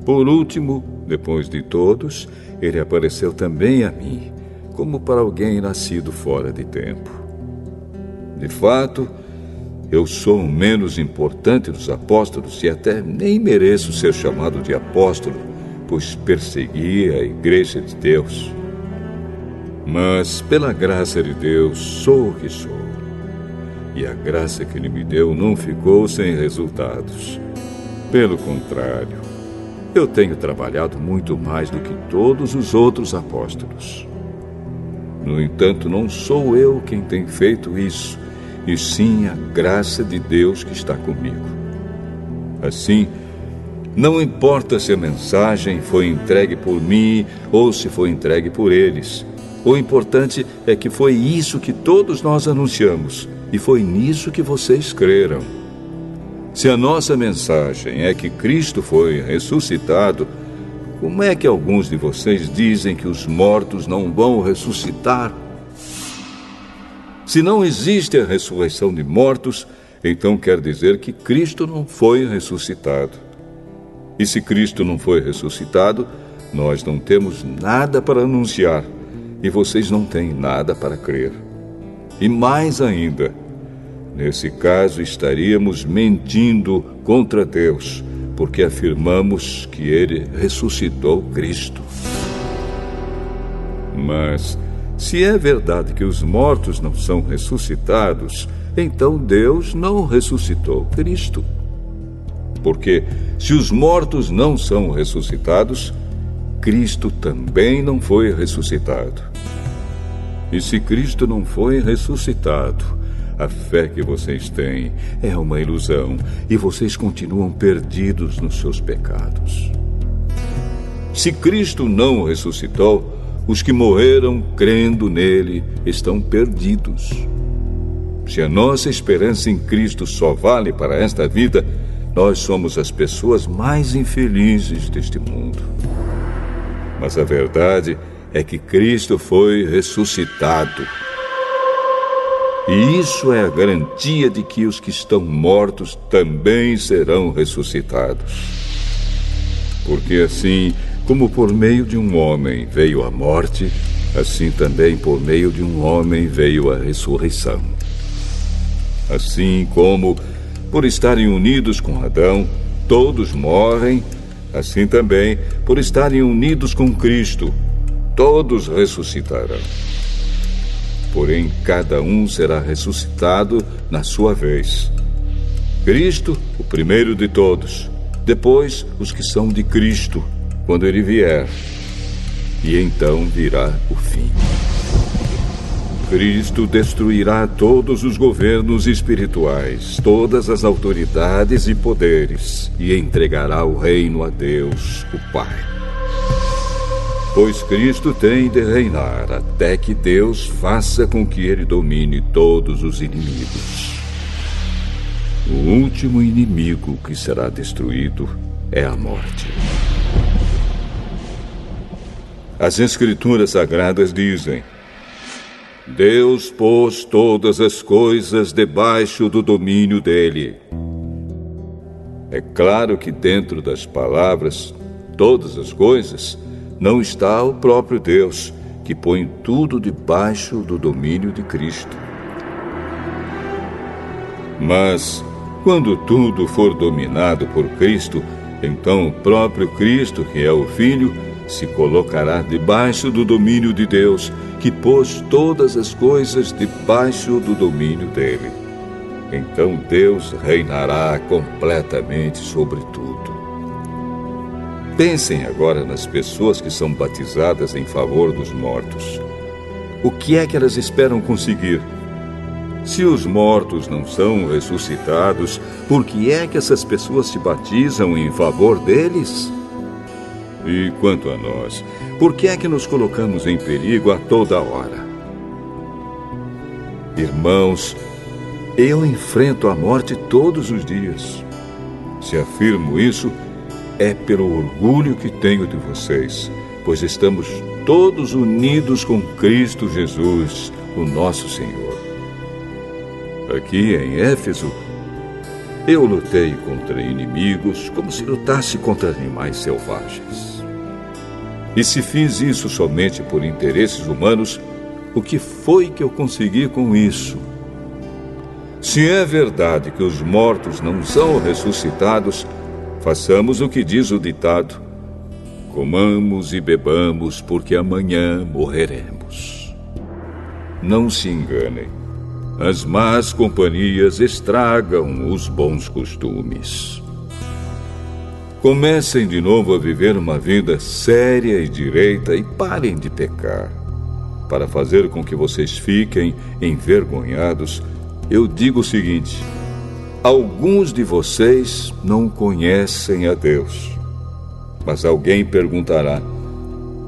Por último, depois de todos, ele apareceu também a mim, como para alguém nascido fora de tempo. De fato, eu sou o menos importante dos apóstolos e até nem mereço ser chamado de apóstolo, pois persegui a igreja de Deus. Mas, pela graça de Deus, sou o que sou. E a graça que Ele me deu não ficou sem resultados. Pelo contrário, eu tenho trabalhado muito mais do que todos os outros apóstolos. No entanto, não sou eu quem tem feito isso, e sim a graça de Deus que está comigo. Assim, não importa se a mensagem foi entregue por mim ou se foi entregue por eles. O importante é que foi isso que todos nós anunciamos, e foi nisso que vocês creram. Se a nossa mensagem é que Cristo foi ressuscitado, como é que alguns de vocês dizem que os mortos não vão ressuscitar? Se não existe a ressurreição de mortos, então quer dizer que Cristo não foi ressuscitado. E se Cristo não foi ressuscitado, nós não temos nada para anunciar, e vocês não têm nada para crer. E mais ainda, nesse caso estaríamos mentindo contra Deus, porque afirmamos que Ele ressuscitou Cristo. Mas, se é verdade que os mortos não são ressuscitados, então Deus não ressuscitou Cristo. Porque, se os mortos não são ressuscitados, Cristo também não foi ressuscitado. E se Cristo não foi ressuscitado, a fé que vocês têm é uma ilusão e vocês continuam perdidos nos seus pecados. Se Cristo não ressuscitou, os que morreram crendo nele estão perdidos. Se a nossa esperança em Cristo só vale para esta vida, nós somos as pessoas mais infelizes deste mundo. Mas a verdade é que Cristo foi ressuscitado. E isso é a garantia de que os que estão mortos também serão ressuscitados. Porque assim como por meio de um homem veio a morte, assim também por meio de um homem veio a ressurreição. Assim como, por estarem unidos com Adão, todos morrem, assim também, por estarem unidos com Cristo, todos ressuscitarão. Porém, cada um será ressuscitado na sua vez. Cristo, o primeiro de todos, depois os que são de Cristo, quando ele vier. E então virá o fim. Cristo destruirá todos os governos espirituais, todas as autoridades e poderes, e entregará o reino a Deus, o Pai. Pois Cristo tem de reinar até que Deus faça com que ele domine todos os inimigos. O último inimigo que será destruído é a morte. As Escrituras Sagradas dizem: Deus pôs todas as coisas debaixo do domínio dele. É claro que dentro das palavras, todas as coisas, não está o próprio Deus, que põe tudo debaixo do domínio de Cristo. Mas, quando tudo for dominado por Cristo, então o próprio Cristo, que é o Filho, se colocará debaixo do domínio de Deus, que pôs todas as coisas debaixo do domínio dele. Então Deus reinará completamente sobre tudo. Pensem agora nas pessoas que são batizadas em favor dos mortos. O que é que elas esperam conseguir? Se os mortos não são ressuscitados, por que é que essas pessoas se batizam em favor deles? E quanto a nós, por que é que nos colocamos em perigo a toda hora? Irmãos, eu enfrento a morte todos os dias. Se afirmo isso, é pelo orgulho que tenho de vocês, pois estamos todos unidos com Cristo Jesus, o nosso Senhor. Aqui em Éfeso, eu lutei contra inimigos como se lutasse contra animais selvagens. E se fiz isso somente por interesses humanos, o que foi que eu consegui com isso? Se é verdade que os mortos não são ressuscitados, façamos o que diz o ditado: comamos e bebamos, porque amanhã morreremos. Não se enganem. As más companhias estragam os bons costumes. Comecem de novo a viver uma vida séria e direita e parem de pecar. Para fazer com que vocês fiquem envergonhados, eu digo o seguinte: alguns de vocês não conhecem a Deus. Mas alguém perguntará: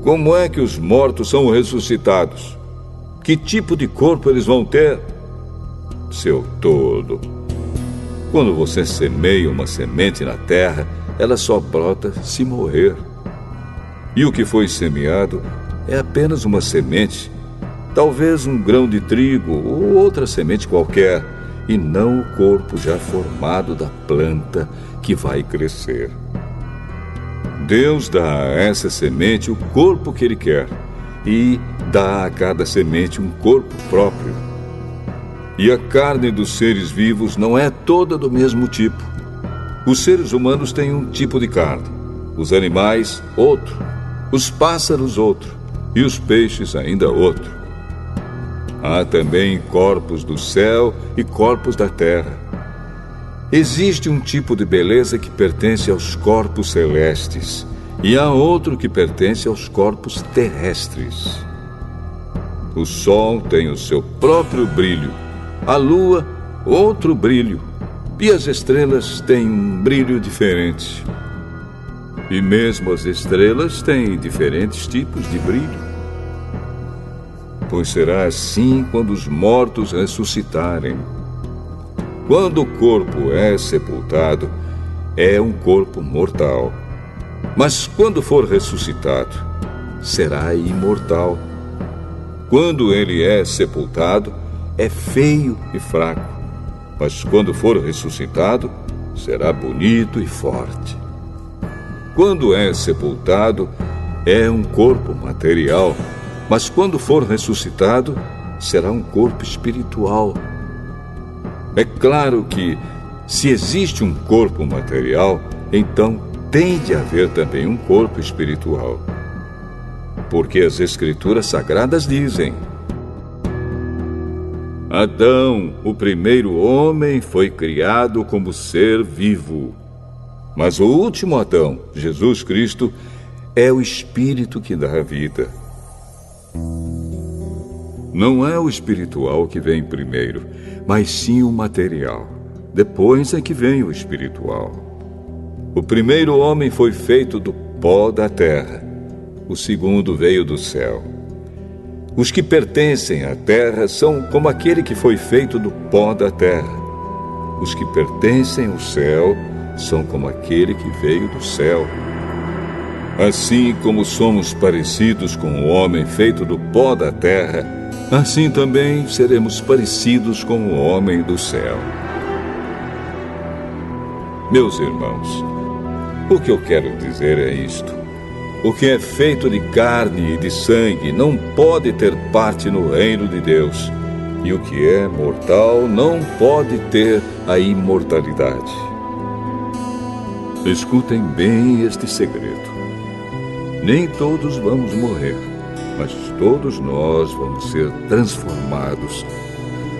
como é que os mortos são ressuscitados? Que tipo de corpo eles vão ter? Seu tolo! Quando você semeia uma semente na terra, ela só brota se morrer. E o que foi semeado é apenas uma semente, talvez um grão de trigo ou outra semente qualquer, e não o corpo já formado da planta que vai crescer. Deus dá a essa semente o corpo que Ele quer e dá a cada semente um corpo próprio. E a carne dos seres vivos não é toda do mesmo tipo. Os seres humanos têm um tipo de carne, os animais, outro, os pássaros, outro, e os peixes, ainda outro. Há também corpos do céu e corpos da terra. Existe um tipo de beleza que pertence aos corpos celestes, e há outro que pertence aos corpos terrestres. O sol tem o seu próprio brilho, a lua, outro brilho, e as estrelas têm um brilho diferente. E mesmo as estrelas têm diferentes tipos de brilho. pois será assim quando os mortos ressuscitarem. Quando o corpo é sepultado, é um corpo mortal. Mas quando for ressuscitado, será imortal. Quando ele é sepultado, é feio e fraco. Mas quando for ressuscitado, será bonito e forte. Quando é sepultado, é um corpo material. Mas quando for ressuscitado, será um corpo espiritual. É claro que, se existe um corpo material, então tem de haver também um corpo espiritual. Porque as Escrituras Sagradas dizem: Adão, o primeiro homem, foi criado como ser vivo. Mas o último Adão, Jesus Cristo, é o Espírito que dá a vida. Não é o espiritual que vem primeiro, mas sim o material. Depois é que vem o espiritual. O primeiro homem foi feito do pó da terra. O segundo veio do céu. Os que pertencem à terra são como aquele que foi feito do pó da terra. Os que pertencem ao céu são como aquele que veio do céu. Assim como somos parecidos com o homem feito do pó da terra, assim também seremos parecidos com o homem do céu. Meus irmãos, o que eu quero dizer é isto: o que é feito de carne e de sangue não pode ter parte no reino de Deus, e o que é mortal não pode ter a imortalidade. Escutem bem este segredo. Nem todos vamos morrer, mas todos nós vamos ser transformados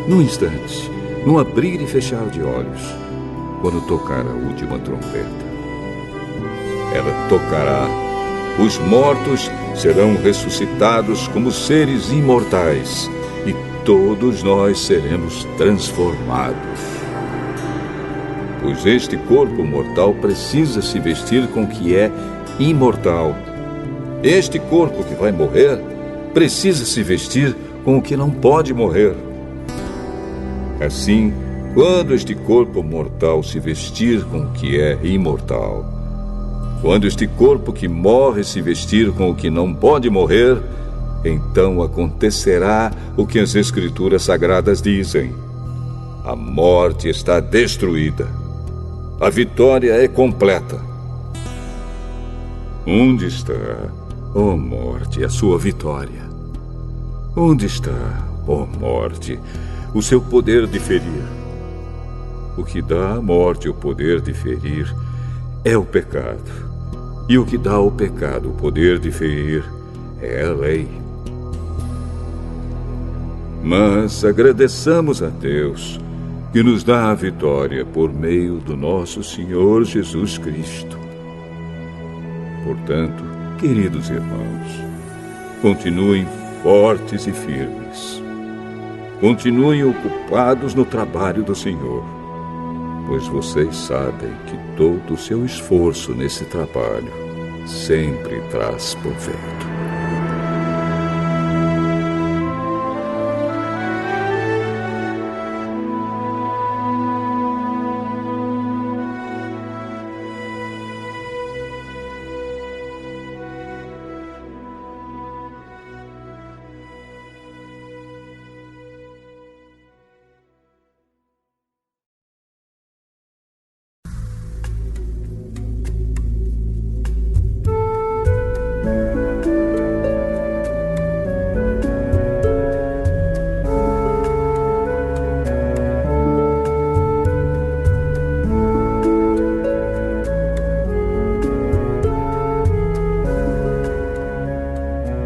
num instante, num abrir e fechar de olhos, quando tocar a última trombeta. Ela tocará. Os mortos serão ressuscitados como seres imortais, e todos nós seremos transformados. Pois este corpo mortal precisa se vestir com o que é imortal. Este corpo que vai morrer precisa se vestir com o que não pode morrer. Assim, quando este corpo mortal se vestir com o que é imortal, quando este corpo que morre se vestir com o que não pode morrer, então acontecerá o que as Escrituras Sagradas dizem: a morte está destruída. A vitória é completa. Onde está, ó morte, a sua vitória? Onde está, ó morte, o seu poder de ferir? O que dá à morte o poder de ferir é o pecado. E o que dá ao pecado o poder de ferir é a lei. Mas agradeçamos a Deus, que nos dá a vitória por meio do nosso Senhor Jesus Cristo. Portanto, queridos irmãos, continuem fortes e firmes. Continuem ocupados no trabalho do Senhor, pois vocês sabem que todo o seu esforço nesse trabalho sempre traz proveito.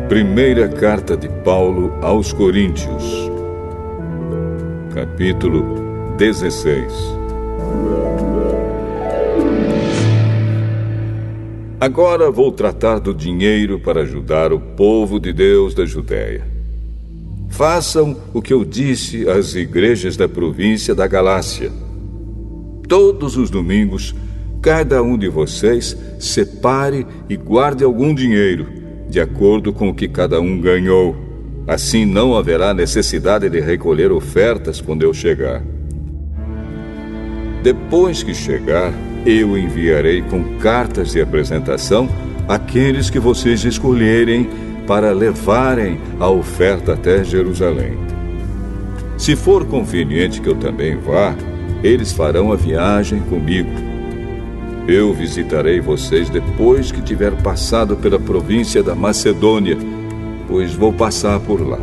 Primeira carta de Paulo aos Coríntios, capítulo 16. Agora vou tratar do dinheiro para ajudar o povo de Deus da Judéia. Façam o que eu disse às igrejas da província da Galácia. Todos os domingos, cada um de vocês separe e guarde algum dinheiro, de acordo com o que cada um ganhou, Assim não haverá necessidade de recolher ofertas quando eu chegar. Depois que chegar, eu enviarei com cartas de apresentação aqueles que vocês escolherem para levarem a oferta até Jerusalém. Se for conveniente que eu também vá, eles farão a viagem comigo. Eu visitarei vocês depois que tiver passado pela província da Macedônia, pois vou passar por lá.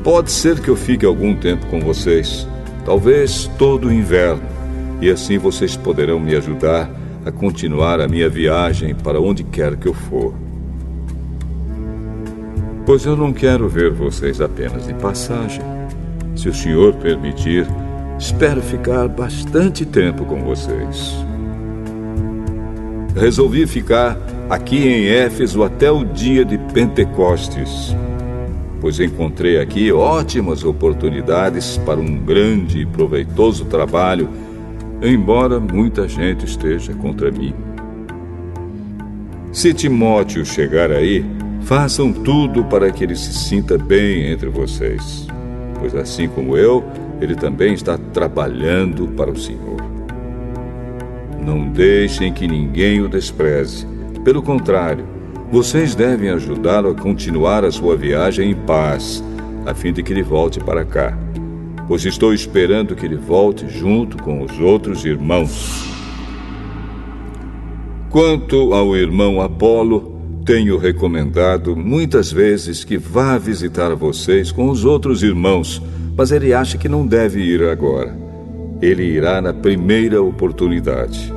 Pode ser que eu fique algum tempo com vocês, talvez todo o inverno, e assim vocês poderão me ajudar a continuar a minha viagem para onde quer que eu for. Pois eu não quero ver vocês apenas de passagem. Se o Senhor permitir, espero ficar bastante tempo com vocês. Resolvi ficar aqui em Éfeso até o dia de Pentecostes, pois encontrei aqui ótimas oportunidades para um grande e proveitoso trabalho, embora muita gente esteja contra mim. Se Timóteo chegar aí, façam tudo para que ele se sinta bem entre vocês, pois assim como eu, ele também está trabalhando para o Senhor. Não deixem que ninguém o despreze. Pelo contrário, vocês devem ajudá-lo a continuar a sua viagem em paz, a fim de que ele volte para cá, pois estou esperando que ele volte junto com os outros irmãos. Quanto ao irmão Apolo, tenho recomendado muitas vezes que vá visitar vocês com os outros irmãos, mas ele acha que não deve ir agora. Ele irá na primeira oportunidade.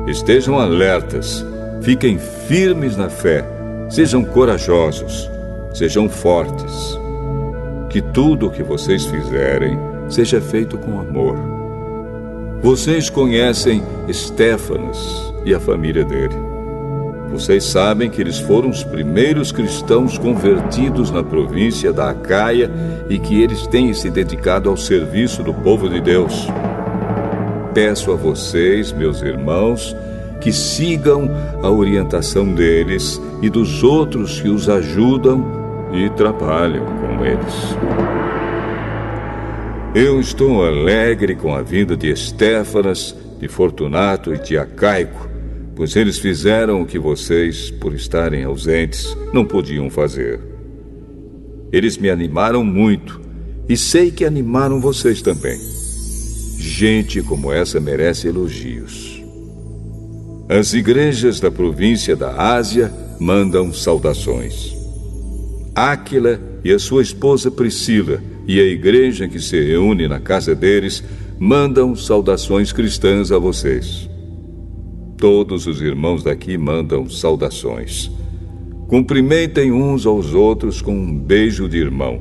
Estejam alertas, fiquem firmes na fé, sejam corajosos, sejam fortes. Que tudo o que vocês fizerem seja feito com amor. Vocês conhecem Estéfanas e a família dele. Vocês sabem que eles foram os primeiros cristãos convertidos na província da Acaia e que eles têm se dedicado ao serviço do povo de Deus. Peço a vocês, meus irmãos, que sigam a orientação deles e dos outros que os ajudam e trabalham com eles. Eu estou alegre com a vinda de Estéfanas, de Fortunato e de Acaico, pois eles fizeram o que vocês, por estarem ausentes, não podiam fazer. Eles me animaram muito e sei que animaram vocês também. Gente como essa merece elogios. As igrejas da província da Ásia mandam saudações. Áquila e a sua esposa Priscila e a igreja que se reúne na casa deles mandam saudações cristãs a vocês. Todos os irmãos daqui mandam saudações. Cumprimentem uns aos outros com um beijo de irmão.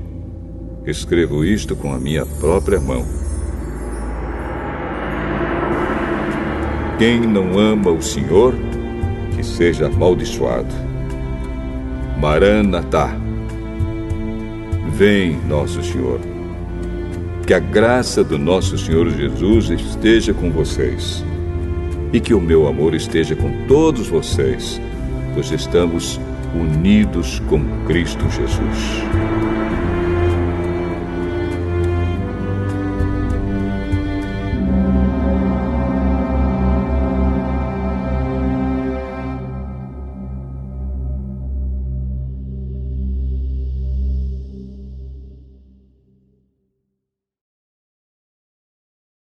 Escrevo isto com a minha própria mão. Quem não ama o Senhor, que seja amaldiçoado. Maranatá. Vem, nosso Senhor. Que a graça do nosso Senhor Jesus esteja com vocês. E que o meu amor esteja com todos vocês, pois estamos unidos com Cristo Jesus.